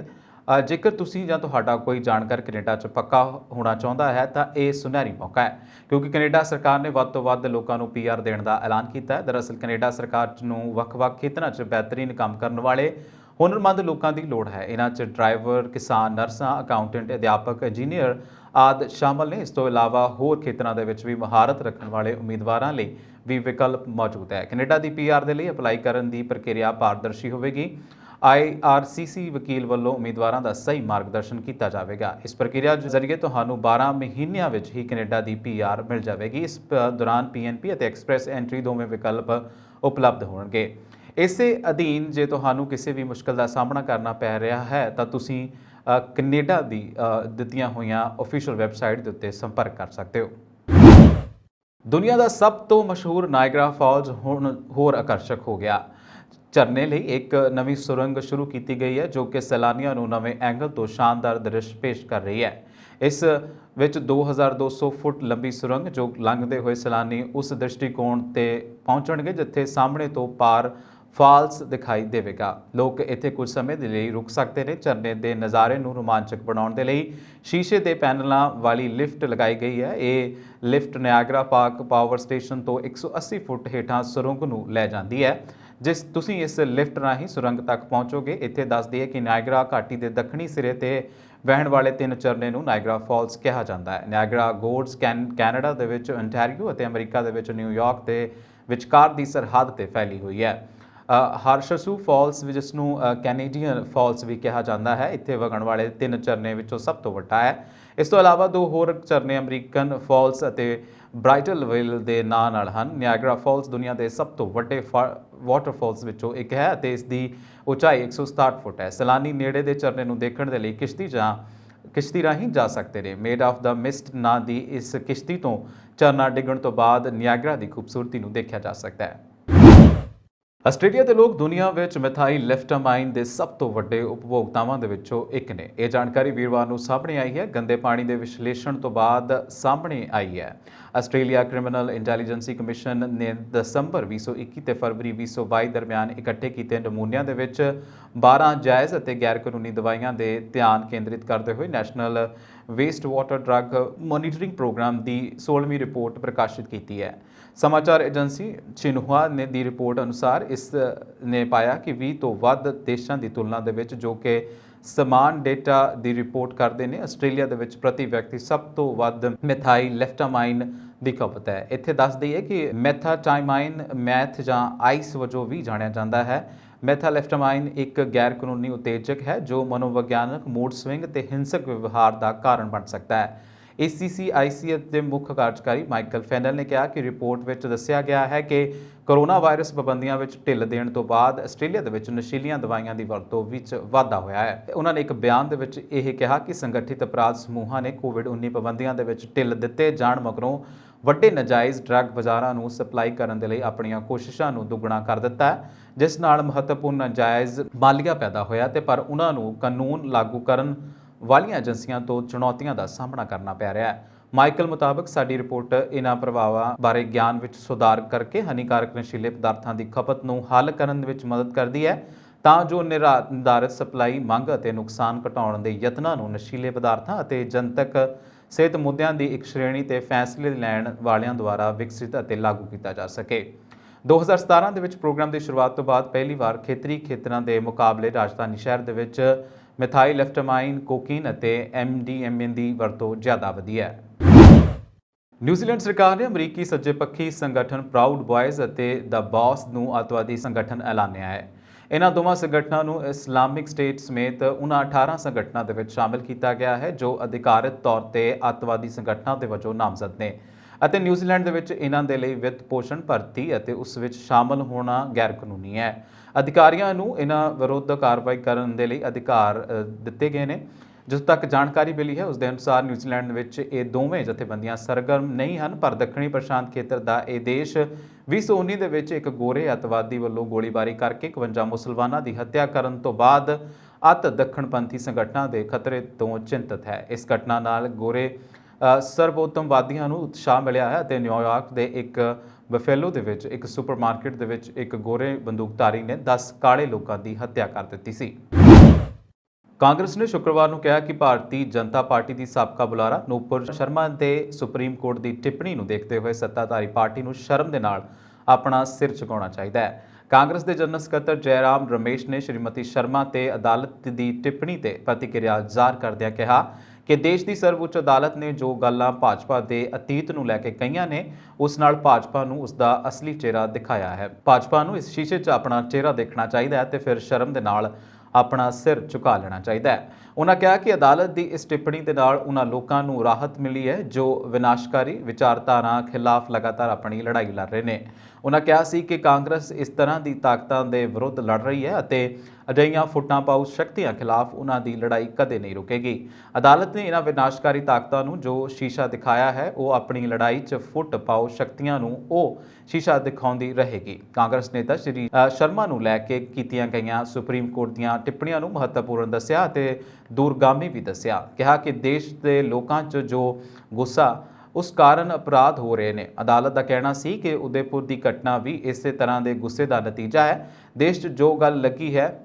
ਜੇਕਰ ਤੁਸੀਂ ਜਾਂ ਤੁਹਾਡਾ ਕੋਈ ਜਾਣਕਾਰ ਕੈਨੇਡਾ 'ਚ ਪੱਕਾ ਹੋਣਾ ਚਾਹੁੰਦਾ ਹੈ ਤਾਂ ਇਹ ਸੁਨਹਿਰੀ ਮੌਕਾ ਹੈ ਕਿਉਂਕਿ ਕੈਨੇਡਾ ਸਰਕਾਰ ਨੇ ਵੱਧ ਤੋਂ ਵੱਧ ਲੋਕਾਂ ਨੂੰ PR ਦੇਣ ਦਾ ਐਲਾਨ ਕੀਤਾ ਹੈ। ਦਰਅਸਲ ਕੈਨੇਡਾ ਸਰਕਾਰ ਨੂੰ ਵੱਖ-ਵੱਖ ਖੇਤਰਾਂ 'ਚ ਬਿਹਤਰੀਨ ਕੰਮ ਕਰਨ ਵਾਲੇ ਹੁਨਰਮੰਦ ਲੋਕਾਂ ਦੀ ਲੋੜ ਹੈ। ਇਹਨਾਂ 'ਚ ਡਰਾਈਵਰ, ਕਿਸਾਨ, ਨਰਸਾਂ, ਅਕਾਊਂਟੈਂਟ, ਅਧਿਆਪਕ, ਇੰਜੀਨੀਅਰ ਆਦਿ ਸ਼ਾਮਲ ਨੇ। ਇਸ ਤੋਂ ਇਲਾਵਾ ਹੋਰ ਖੇਤਰਾਂ ਦੇ ਵਿੱਚ ਵੀ ਮਹਾਰਤ ਰੱਖਣ ਵਾਲੇ ਉਮੀਦਵਾਰਾਂ ਲਈ ਵੀ ਵਿਕਲਪ ਮੌਜੂਦ ਹੈ। ਕੈਨੇਡਾ ਦੀ PR ਦੇ ਲਈ ਅਪਲਾਈ ਕਰਨ ਦੀ ਪ੍ਰਕਿਰਿਆ ਪਾਰਦਰਸ਼ੀ ਹੋਵੇਗੀ। IRCC ਵਕੀਲ ਵੱਲੋਂ ਉਮੀਦਵਾਰਾਂ ਦਾ ਸਹੀ ਮਾਰਗਦਰਸ਼ਨ ਕੀਤਾ ਜਾਵੇਗਾ। ਇਸ ਪ੍ਰਕਿਰਿਆ ਜ਼ਰੀਏ ਤੁਹਾਨੂੰ 12 ਮਹੀਨਿਆਂ ਵਿੱਚ ਹੀ ਕੈਨੇਡਾ ਦੀ PR ਮਿਲ ਜਾਵੇਗੀ। ਇਸ ਦੌਰਾਨ PNP ਅਤੇ ਐਕਸਪ੍ਰੈਸ ਐਂਟਰੀ ਦੋਵੇਂ ਵਿਕਲਪ ਉਪਲਬਧ ਹੋਣਗੇ। ਇਸੇ ਅਧੀਨ ਜੇ ਤੁਹਾਨੂੰ ਕਿਸੇ ਵੀ ਮੁਸ਼ਕਲ ਦਾ ਸਾਹਮਣਾ ਕਰਨਾ ਪੈ ਰਿਹਾ ਹੈ ਤਾਂ ਤੁਸੀਂ ਕੈਨੇਡਾ ਦੀ ਦਿੱਤੀਆਂ ਹੋਈਆਂ ਅਫੀਸ਼ੀਅਲ ਵੈਬਸਾਈਟ ਦੇ ਉੱਤੇ ਸੰਪਰਕ ਕਰ ਸਕਦੇ ਹੋ। ਦੁਨੀਆ ਦਾ ਸਭ ਤੋਂ ਮਸ਼ਹੂਰ ਨਾਇਗਰਾ ਫਾਲਜ਼ ਹੁਣ ਹੋਰ ਆਕਰਸ਼ਕ ਹੋ ਗਿਆ। ਝਰਨੇ ਲਈ ਇੱਕ ਨਵੀਂ ਸੁਰੰਗ ਸ਼ੁਰੂ ਕੀਤੀ ਗਈ ਹੈ ਜੋ ਕਿ ਸੈਲਾਨੀਆਂ ਨੂੰ ਨਵੇਂ ਐਂਗਲ ਤੋਂ ਸ਼ਾਨਦਾਰ ਦ੍ਰਿਸ਼ ਪੇਸ਼ ਕਰ ਰਹੀ ਹੈ। ਇਸ ਵਿੱਚ 2200 ਫੁੱਟ ਲੰਬੀ ਸੁਰੰਗ ਜੋ ਲੰਘਦੇ ਹੋਏ ਸੈਲਾਨੀ ਉਸ ਦ੍ਰਿਸ਼ਟੀਕੋਣ ਤੇ ਪਹੁੰਚਣਗੇ ਜਿੱਥੇ ਸਾਹਮਣੇ ਤੋਂ ਪਾਰ ਫਾਲਸ ਦਿਖਾਈ ਦੇਵੇਗਾ। ਲੋਕ ਇੱਥੇ ਕੁਝ ਸਮੇਂ ਦੇ ਲਈ ਰੁਕ ਸਕਦੇ ਨੇ। ਝਰਨੇ ਦੇ ਨਜ਼ਾਰੇ ਨੂੰ ਰੋਮਾਂਚਕ ਬਣਾਉਣ ਦੇ ਲਈ ਸ਼ੀਸ਼ੇ ਦੇ ਪੈਨਲਾਂ ਵਾਲੀ ਲਿਫਟ ਲਗਾਈ ਗਈ ਹੈ। ਇਹ lift Niagara park power station ਤੋਂ 180 ਫੁੱਟ ਹੇਠਾਂ ਸੁਰੰਗ ਨੂੰ ਲੈ ਜਾਂਦੀ ਹੈ। ਜਿਸ ਤੁਸੀਂ ਇਸ ਲਿਫਟ ਰਾਹੀਂ ਸੁਰੰਗ ਤੱਕ ਪਹੁੰਚੋਗੇ। ਇੱਥੇ ਦੱਸ ਦਈਏ ਕਿ ਨਾਇਗਰਾ ਘਾਟੀ ਦੇ ਦੱਖਣੀ ਸਿਰੇ ਤੇ ਵਹਿਣ ਵਾਲੇ 3 ਝਰਨੇ ਨੂੰ ਨਾਇਗਰਾ ਫਾਲਸ ਕਿਹਾ ਜਾਂਦਾ ਹੈ। ਨਾਇਗਰਾ ਗੋਰਜ ਕੈਨੇਡਾ ਦੇ ਵਿੱਚ ontario ਅਤੇ ਅਮਰੀਕਾ ਦੇ ਵਿੱਚ ਨਿਊਯਾਰਕ ਦੇ ਵਿਚਕਾਰ ਦੀ ਸਰਹੱਦ ਤੇ ਫੈਲੀ ਹੋਈ ਹੈ। ਹਾਰਸ਼ਸੂ ਫਾਲਸ ਜਿਸ ਨੂੰ ਕੈਨੇਡੀਅਨ ਫਾਲਸ ਵੀ ਕਿਹਾ ਜਾਂਦਾ ਹੈ ਇੱਥੇ ਵਗਣ ਵਾਲੇ 3 ਝਰਨੇ ਵਿੱਚੋਂ ਸਭ ਤੋਂ ਵੱਡਾ ਹੈ। ਇਸ ਤੋਂ ਇਲਾਵਾ 2 ਹੋਰ ਝਰਨੇ ਅਮਰੀਕਨ ਫਾਲਸ ਅਤੇ ਬ੍ਰਾਈਟਲ ਵਿਲ ਦੇ ਨਾਂ ਨਾਲ ਹਨ। ਨਿਆਗਰਾ ਫਾਲਸ ਦੁਨੀਆ ਦੇ ਸਭ ਤੋਂ ਵੱਡੇ ਵਾਟਰਫਾਲਸ ਵਿੱਚੋਂ ਇੱਕ ਹੈ ਅਤੇ ਇਸ ਦੀ ਉਚਾਈ 167 ਫੁੱਟ ਹੈ। ਸੈਲਾਨੀ ਨੇੜੇ ਦੇ ਝਰਨੇ ਨੂੰ ਦੇਖਣ ਦੇ ਲਈ ਕਿਸ਼ਤੀ ਰਾਹੀਂ ਜਾ ਸਕਦੇ ਨੇ। ਮੇਡ ਆਫ ਦਾ ਮਿਸਟ ਨਾਂ ਦੀ ਇਸ ਕਿਸ਼ਤੀ ਤੋਂ ਝਰਨਾ ਡਿੱਗਣ ਤੋਂ ਬਾਅਦ ਨਿਆਗਰਾ ਦੀ ਖੂਬਸੂਰਤੀ ਨੂੰ ਦੇਖਿਆ ਜਾ ਸਕਦਾ ਹੈ। ਆਸਟ੍ਰੇਲੀਆ ਦੇ ਲੋਕ ਦੁਨੀਆ ਵਿੱਚ ਮਿਥਾਈਲਫਟਾਮਾਈਨ ਦੇ ਸਭ ਤੋਂ ਵੱਡੇ ਉਪਭੋਗਤਾਵਾਂ ਦੇ ਵਿੱਚੋਂ ਇੱਕ ਨੇ। ਇਹ ਜਾਣਕਾਰੀ ਵੀਰਵਾਰ ਨੂੰ ਸਾਹਮਣੇ ਆਈ ਹੈ। ਗੰਦੇ ਪਾਣੀ ਦੇ ਵਿਸ਼ਲੇਸ਼ਣ ਤੋਂ ਬਾਅਦ ਸਾਹਮਣੇ ਆਈ ਹੈ। ਆਸਟ੍ਰੇਲੀਆ ਕ੍ਰਿਮੀਨਲ ਇੰਟੈਲੀਜੈਂਸੀ ਕਮਿਸ਼ਨ ਨੇ ਦਸੰਬਰ 2021 ਤੇ ਫਰਵਰੀ 2022 ਦਰਮਿਆਨ ਇਕੱਠੇ ਕੀਤੇ ਨਮੂਨਿਆਂ ਦੇ ਵਿੱਚ 12 ਜਾਇਜ਼ ਅਤੇ ਗੈਰ ਕਾਨੂੰਨੀ ਦਵਾਈਆਂ ਦੇ ਧਿਆਨ ਕੇਂਦਰਿਤ ਕਰਦੇ ਹੋਏ national wastewater drug monitoring programme ਦੀ 16ਵੀਂ ਰਿਪੋਰਟ ਪ੍ਰਕਾਸ਼ਿਤ ਕੀਤੀ ਹੈ। ਸਮਾਚਾਰ ਏਜੰਸੀ ਸ਼ਿਨਹੁਆ ਨੇ ਦੀ ਰਿਪੋਰਟ ਅਨੁਸਾਰ ਇਸ ਨੇ ਪਾਇਆ ਕਿ 20 ਤੋਂ ਵੱਧ ਦੇਸ਼ਾਂ ਦੀ ਤੁਲਨਾ ਦੇ ਵਿੱਚ ਜੋ ਕਿ ਸਮਾਨ ਡੇਟਾ ਦੀ ਰਿਪੋਰਟ ਕਰਦੇ ਨੇ ਆਸਟ੍ਰੇਲੀਆ ਦੇ ਵਿੱਚ ਪ੍ਰਤੀ ਵਿਅਕਤੀ ਸਭ ਤੋਂ ਵੱਧ ਮਿਥਾਈਲਫਟਾਮਾਈਨ ਦੀ ਖਪਤ ਹੈ। ਇੱਥੇ ਦੱਸ ਦਈਏ ਕਿ ਮੈਥਾਟਾਈਮਾਈਨ ਮੈਥ ਜਾਂ ਆਈਸ ਵਜੋਂ ਵੀ ਜਾਣਿਆ ਜਾਂਦਾ ਹੈ। ਮੈਥਾਲਫਟਾਮਾਈਨ ਇੱਕ ਗੈਰ ਕਾਨੂੰਨੀ ਉਤੇਜਕ ਹੈ ਜੋ ਮਨੋਵਿਗਿਆਨਕ ਮੂਡ ਸਵਿੰਗ ਤੇ ਹਿੰਸਕ ਵਿਵਹਾਰ ਦਾ ਕਾਰਨ ਬਣ ਸਕਦਾ ਹੈ। ACCIC ਦੇ ਮੁੱਖ ਕਾਰਜਕਾਰੀ ਮਾਈਕਲ ਫੈਨਲ ਨੇ ਕਿਹਾ ਕਿ ਰਿਪੋਰਟ ਵਿੱਚ ਦੱਸਿਆ ਗਿਆ ਹੈ ਕਿ ਕੋਰੋਨਾ ਵਾਇਰਸ ਪਾਬੰਦੀਆਂ ਵਿੱਚ ਢਿੱਲ ਦੇਣ ਤੋਂ ਬਾਅਦ ਆਸਟ੍ਰੇਲੀਆ ਦੇ ਵਿੱਚ ਨਸ਼ੀਲੀਆਂ ਦਵਾਈਆਂ ਦੀ ਵਰਤੋਂ ਵਿੱਚ ਵਾਧਾ ਹੋਇਆ ਹੈ। ਉਹਨਾਂ ਨੇ ਇੱਕ ਬਿਆਨ ਦੇ ਵਿੱਚ ਇਹ ਕਿਹਾ ਕਿ ਸੰਗਠਿਤ ਅਪਰਾਧ ਸਮੂਹਾਂ ਨੇ COVID-19 ਪਾਬੰਦੀਆਂ ਦੇ ਵਿੱਚ ਢਿੱਲ ਦਿੱਤੇ ਜਾਣ ਮਗਰੋਂ ਵੱਡੇ ਨਾਜਾਇਜ਼ ਡਰੱਗ ਬਾਜ਼ਾਰਾਂ ਨੂੰ ਸਪਲਾਈ ਕਰਨ ਦੇ ਲਈ ਆਪਣੀਆਂ ਕੋਸ਼ਿਸ਼ਾਂ ਨੂੰ ਦੁੱਗਣਾ ਕਰ ਦਿੱਤਾ ਹੈ ਜਿਸ ਨਾਲ ਮਹੱਤਵਪੂਰਨ ਨਾਜਾਇਜ਼ ਮਾਲੀਆ ਪੈਦਾ ਹੋਇਆ ਤੇ ਪਰ ਉਹਨਾਂ ਨੂੰ ਕਾਨੂੰਨ ਲਾਗੂ ਕਰਨ ਵਾਲੀਆਂ ਏਜੰਸੀਆਂ ਤੋਂ ਚੁਣੌਤੀਆਂ ਦਾ ਸਾਹਮਣਾ ਕਰਨਾ ਪੈ ਰਿਹਾ ਹੈ। ਮਾਈਕਲ ਮੁਤਾਬਕ ਸਾਡੀ ਰਿਪੋਰਟ ਇਹਨਾਂ ਪ੍ਰਭਾਵਾਂ ਬਾਰੇ ਗਿਆਨ ਵਿੱਚ ਸੁਧਾਰ ਕਰਕੇ ਹਾਨੀਕਾਰਕ ਨਸ਼ੀਲੇ ਪਦਾਰਥਾਂ ਦੀ ਖਪਤ ਨੂੰ ਹੱਲ ਕਰਨ ਵਿੱਚ ਮਦਦ ਕਰਦੀ ਹੈ ਤਾਂ ਜੋ ਨਿਰਧਾਰਿਤ ਸਪਲਾਈ ਮੰਗ ਅਤੇ ਨੁਕਸਾਨ ਘਟਾਉਣ ਦੇ ਯਤਨਾਂ ਨੂੰ ਨਸ਼ੀਲੇ ਪਦਾਰਥਾਂ ਅਤੇ ਜਨਤਕ ਸਿਹਤ ਮੁੱਦਿਆਂ ਦੀ ਇੱਕ ਸ਼੍ਰੇਣੀ ਤੇ ਫੈਸਲੇ ਲੈਣ ਵਾਲਿਆਂ ਦੁਆਰਾ ਵਿਕਸਿਤ ਅਤੇ ਲਾਗੂ ਕੀਤਾ ਜਾ ਸਕੇ। 2017 ਦੇ ਵਿੱਚ ਪ੍ਰੋਗਰਾਮ ਦੀ ਸ਼ੁਰੂਆਤ ਤੋਂ ਬਾਅਦ ਪਹਿਲੀ ਵਾਰ ਖੇਤਰੀ ਖੇਤਰਾਂ ਦੇ ਮੁਕਾਬਲੇ ਰਾਜਧਾਨੀ ਸ਼ਹਿਰ ਦੇ ਵਿੱਚ ਮਿਥਾਈਲਫਟਾਮਾਈਨ ਕੋਕੀਨ ਅਤੇ MDMA ਦੀ ਵਰਤੋਂ ਜ਼ਿਆਦਾ ਵਧੀ ਹੈ। ਨਿਊਜ਼ੀਲੈਂਡ ਸਰਕਾਰ ਨੇ ਅਮਰੀਕੀ ਸੱਜੇ ਪੱਖੀ ਸੰਗਠਨ ਪ੍ਰਾਊਡ ਬॉयਜ਼ ਅਤੇ ਦ ਬਾਸ ਨੂੰ ਅੱਤਵਾਦੀ ਸੰਗਠਨ ਐਲਾਨਿਆ ਹੈ। ਇਹਨਾਂ ਦੋਵਾਂ ਸੰਗਠਨਾਂ ਨੂੰ ਇਸਲਾਮਿਕ ਸਟੇਟ ਸਮੇਤ ਉਹਨਾਂ 18 ਸੰਗਠਨਾਂ ਦੇ ਵਿੱਚ ਸ਼ਾਮਿਲ ਕੀਤਾ ਗਿਆ ਹੈ ਜੋ ਅਧਿਕਾਰਤ ਤੌਰ ਤੇ ਅੱਤਵਾਦੀ ਸੰਗਠਨਾਂ ਦੇ ਵਜੋਂ ਨਾਮਜ਼ਦ ਨੇ ਅਤੇ ਨਿਊਜ਼ੀਲੈਂਡ ਦੇ ਵਿੱਚ ਇਹਨਾਂ ਦੇ ਲਈ ਵਿੱਤ ਪੋਸ਼ਣ ਭਰਤੀ ਅਤੇ ਉਸ ਵਿੱਚ ਸ਼ਾਮਲ ਹੋਣਾ ਗੈਰ ਕਾਨੂੰਨੀ ਹੈ। ਅਧਿਕਾਰੀਆਂ ਨੂੰ ਇਹਨਾਂ ਵਿਰੁੱਧ ਕਾਰਵਾਈ ਕਰਨ ਦੇ ਲਈ ਅਧਿਕਾਰ ਦਿੱਤੇ ਗਏ ਨੇ। ਜਿੱਥੋਂ ਤੱਕ ਜਾਣਕਾਰੀ ਮਿਲੀ ਹੈ ਉਸ ਦੇ ਅਨੁਸਾਰ ਨਿਊਜ਼ੀਲੈਂਡ ਵਿੱਚ ਇਹ ਦੋਵੇਂ ਜਥੇਬੰਦੀਆਂ ਸਰਗਰਮ ਨਹੀਂ ਹਨ ਪਰ ਦੱਖਣੀ ਪ੍ਰਸ਼ਾਂਤ ਖੇਤਰ ਦਾ ਇਹ ਦੇਸ਼ 2019 ਦੇ ਵਿੱਚ ਇੱਕ ਗੋਰੇ ਅੱਤਵਾਦੀ ਵੱਲੋਂ ਗੋਲੀਬਾਰੀ ਕਰਕੇ 51 ਮੁਸਲਮਾਨਾਂ ਦੀ ਹੱਤਿਆ ਕਰਨ ਤੋਂ ਬਾਅਦ ਅੱਤ ਦੱਖਣਪੰਥੀ ਸੰਗਠਨਾਂ ਦੇ ਖਤਰੇ ਤੋਂ ਚਿੰਤਤ ਹੈ। ਇਸ ਘਟਨਾ ਨਾਲ ਗੋਰੇ ਸਰਬੋਤਮਵਾਦੀਆਂ ਨੂੰ ਉਤਸ਼ਾਹ ਮਿਲਿਆ ਹੈ ਅਤੇ ਨਿਊਯਾਰਕ ਦੇ ਇੱਕ ਬਫੇਲੋ ਦੇ ਵਿੱਚ ਇੱਕ ਸੁਪਰਮਾਰਕੀਟ ਦੇ ਵਿੱਚ ਇੱਕ ਗੋਰੇ ਬੰਦੂਕਧਾਰੀ ਨੇ 10 ਕਾਲੇ ਲੋਕਾਂ ਦੀ ਹੱਤਿਆ ਕਰ ਦਿੱਤੀ ਸੀ। ਕਾਂਗਰਸ ਨੇ ਸ਼ੁੱਕਰਵਾਰ ਨੂੰ ਕਿਹਾ ਕਿ ਭਾਰਤੀ ਜਨਤਾ ਪਾਰਟੀ ਦੀ ਸਾਬਕਾ ਬੁਲਾਰਾ ਨੂਪੁਰ ਸ਼ਰਮਾ ਦੇ ਸੁਪਰੀਮ ਕੋਰਟ ਦੀ ਟਿੱਪਣੀ ਨੂੰ ਦੇਖਦੇ ਹੋਏ ਸੱਤਾਧਾਰੀ ਪਾਰਟੀ ਨੂੰ ਸ਼ਰਮ ਦੇ ਨਾਲ ਆਪਣਾ ਸਿਰ ਝੁਕਾਉਣਾ ਚਾਹੀਦਾ ਹੈ। ਕਾਂਗਰਸ ਦੇ ਜਨਰਲ ਸਕੱਤਰ ਜੈਰਾਮ ਰਮੇਸ਼ ਨੇ ਸ਼੍ਰੀਮਤੀ ਸ਼ਰਮਾ ਤੇ ਅਦਾਲਤ ਦੀ ਟਿੱਪਣੀ ਤੇ ਪ੍ਰਤੀਕਿਰਿਆ ਜ਼ਾਹਰ ਕਰਦਿਆਂ ਕਿਹਾ ਕਿ ਦੇਸ਼ ਦੀ ਸਰਵਉੱਚ ਅਦਾਲਤ ਨੇ ਜੋ ਗੱਲਾਂ ਭਾਜਪਾ ਦੇ ਅਤੀਤ ਨੂੰ ਲੈ ਕੇ ਕਹੀਆਂ ਨੇ, ਉਸ ਨਾਲ ਭਾਜਪਾ ਨੂੰ ਉਸ ਦਾ ਅਸਲੀ ਚਿਹਰਾ ਦਿਖਾਇਆ ਹੈ। ਭਾਜਪਾ ਨੂੰ ਇਸ ਸ਼ੀਸ਼ੇ 'ਚ ਆਪਣਾ ਚਿਹਰਾ ਦੇਖਣਾ ਚਾਹੀਦਾ ਹੈ ਤੇ ਫਿਰ ਸ਼ਰਮ ਦੇ ਨਾਲ ਆਪਣਾ ਸਿਰ ਝੁਕਾ ਲੈਣਾ ਚਾਹੀਦਾ ਹੈ। ਉਹਨਾਂ ਕਿਹਾ ਕਿ ਅਦਾਲਤ ਦੀ ਇਸ ਟਿੱਪਣੀ ਦੇ ਨਾਲ ਉਹਨਾਂ ਲੋਕਾਂ ਨੂੰ ਰਾਹਤ ਮਿਲੀ ਹੈ ਜੋ ਵਿਨਾਸ਼ਕਾਰੀ ਵਿਚਾਰਧਾਰਾ ਖਿਲਾਫ ਲਗਾਤਾਰ ਆਪਣੀ ਲੜਾਈ ਲੜ ਰਹੇ ਨੇ। ਉਹਨਾਂ ਕਿਹਾ ਸੀ ਕਿ ਕਾਂਗਰਸ ਇਸ ਤਰ੍ਹਾਂ ਦੀ ਤਾਕਤਾਂ ਦੇ ਵਿਰੁੱਧ ਲੜ ਰਹੀ ਹੈ ਅਤੇ ਅਜਿਹੀਆਂ ਫੁੱਟਾਂ ਪਾਊ ਸ਼ਕਤੀਆਂ ਖਿਲਾਫ ਉਹਨਾਂ ਦੀ ਲੜਾਈ ਕਦੇ ਨਹੀਂ ਰੁਕੇਗੀ। ਅਦਾਲਤ ਨੇ ਇਹਨਾਂ ਵਿਨਾਸ਼ਕਾਰੀ ਤਾਕਤਾਂ ਨੂੰ ਜੋ ਸ਼ੀਸ਼ਾ ਦਿਖਾਇਆ ਹੈ, ਉਹ ਆਪਣੀ ਲੜਾਈ 'ਚ ਫੁੱਟ ਪਾਊ ਸ਼ਕਤੀਆਂ ਨੂੰ ਉਹ ਸ਼ੀਸ਼ਾ ਦਿਖਾਉਂਦੀ ਰਹੇਗੀ। ਕਾਂਗਰਸ ਨੇਤਾ ਸ਼੍ਰੀ ਸ਼ਰਮਾ ਨੂੰ ਲੈ ਕੇ ਕੀਤੀਆਂ ਗਈਆਂ ਸੁਪਰੀਮ ਕੋਰਟ ਦੀਆਂ ਟਿੱਪਣੀਆਂ ਨੂੰ ਮਹੱਤਵਪੂਰਨ ਦੱਸਿਆ ਅਤੇ ਦੂਰਗਾਮੀ ਵੀ ਦੱਸਿਆ। ਕਿਹਾ ਕਿ ਦੇਸ਼ ਦੇ ਲੋਕਾਂ 'ਚ ਜੋ ਗੁੱਸਾ ਉਸ ਕਾਰਨ ਅਪਰਾਧ ਹੋ ਰਹੇ ਨੇ। ਅਦਾਲਤ ਦਾ ਕਹਿਣਾ ਸੀ ਕਿ ਉਦੈਪੁਰ ਦੀ ਘਟਨਾ ਵੀ ਇਸੇ ਤਰ੍ਹਾਂ ਦੇ ਗੁੱਸੇ ਦਾ ਨਤੀਜਾ ਹੈ। ਦੇਸ਼ 'ਚ ਜੋ ਗੱਲ ਲੱਗੀ ਹੈ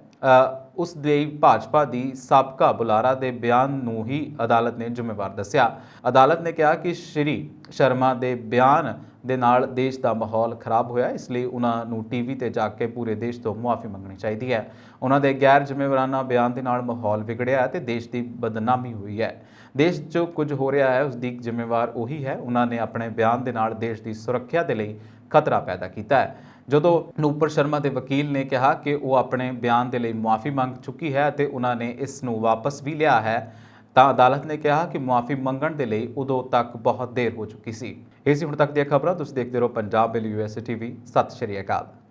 ਉਸ ਦੇ ਭਾਜਪਾ ਦੀ ਸਾਬਕਾ ਬੁਲਾਰਾ ਦੇ ਬਿਆਨ ਨੂੰ ਹੀ ਅਦਾਲਤ ਨੇ ਜ਼ਿੰਮੇਵਾਰ ਦੱਸਿਆ। ਅਦਾਲਤ ਨੇ ਕਿਹਾ ਕਿ ਸ਼੍ਰੀ ਸ਼ਰਮਾ ਦੇ ਬਿਆਨ ਦੇ ਨਾਲ ਦੇਸ਼ ਦਾ ਮਾਹੌਲ ਖਰਾਬ ਹੋਇਆ, ਇਸ ਲਈ ਉਹਨਾਂ ਨੂੰ ਟੀਵੀ ਤੇ ਜਾ ਕੇ ਪੂਰੇ ਦੇਸ਼ ਤੋਂ ਮੁਆਫੀ ਮੰਗਣੀ ਚਾਹੀਦੀ ਹੈ। ਉਹਨਾਂ ਦੇ ਗੈਰ ਜ਼ਿੰਮੇਵਾਰਾਨਾ ਬਿਆਨ ਦੇ ਨਾਲ ਮਾਹੌਲ ਵਿਗੜਿਆ ਤੇ ਦੇਸ਼ ਦੀ ਬਦਨਾਮੀ ਹੋਈ ਹੈ। ਦੇਸ਼ 'ਚ ਕੁਝ ਹੋ ਰਿਹਾ ਹੈ ਉਸ ਦੀ ਜ਼ਿੰਮੇਵਾਰ ਉਹੀ ਹੈ। ਉਹਨਾਂ ਨੇ ਆਪਣੇ ਬਿਆਨ ਦੇ ਨਾਲ ਦੇਸ਼ ਦੀ ਸੁਰੱਖਿਆ ਦੇ ਲਈ ਖਤਰਾ ਪੈਦਾ ਕੀਤਾ ਹੈ। ਜਦੋਂ ਨੂਪਰ ਸ਼ਰਮਾ ਦੇ ਵਕੀਲ ਨੇ ਕਿਹਾ ਕਿ ਉਹ ਆਪਣੇ ਬਿਆਨ ਦੇ ਲਈ ਮੁਆਫੀ ਮੰਗ ਚੁੱਕੀ ਹੈ ਅਤੇ ਉਹਨਾਂ ਨੇ ਇਸ ਨੂੰ ਵਾਪਸ ਵੀ ਲਿਆ ਹੈ, ਤਾਂ ਅਦਾਲਤ ਨੇ ਕਿਹਾ ਕਿ ਮੁਆਫੀ ਮੰਗਣ ਦੇ ਲਈ ਉਦੋਂ ਤੱਕ ਬਹੁਤ ਦੇਰ ਹੋ ਚੁੱਕੀ ਸੀ। ਇਹ ਸੀ ਹੁਣ ਤੱਕ ਦੀਆਂ ਖਬਰਾਂ। ਤੁਸੀਂ ਦੇਖਦੇ ਰਹੋ ਪੰਜਾਬ ਵੇਲੇ USA TV। ਸਤਿ ਸ਼੍ਰੀ ਅਕਾਲ।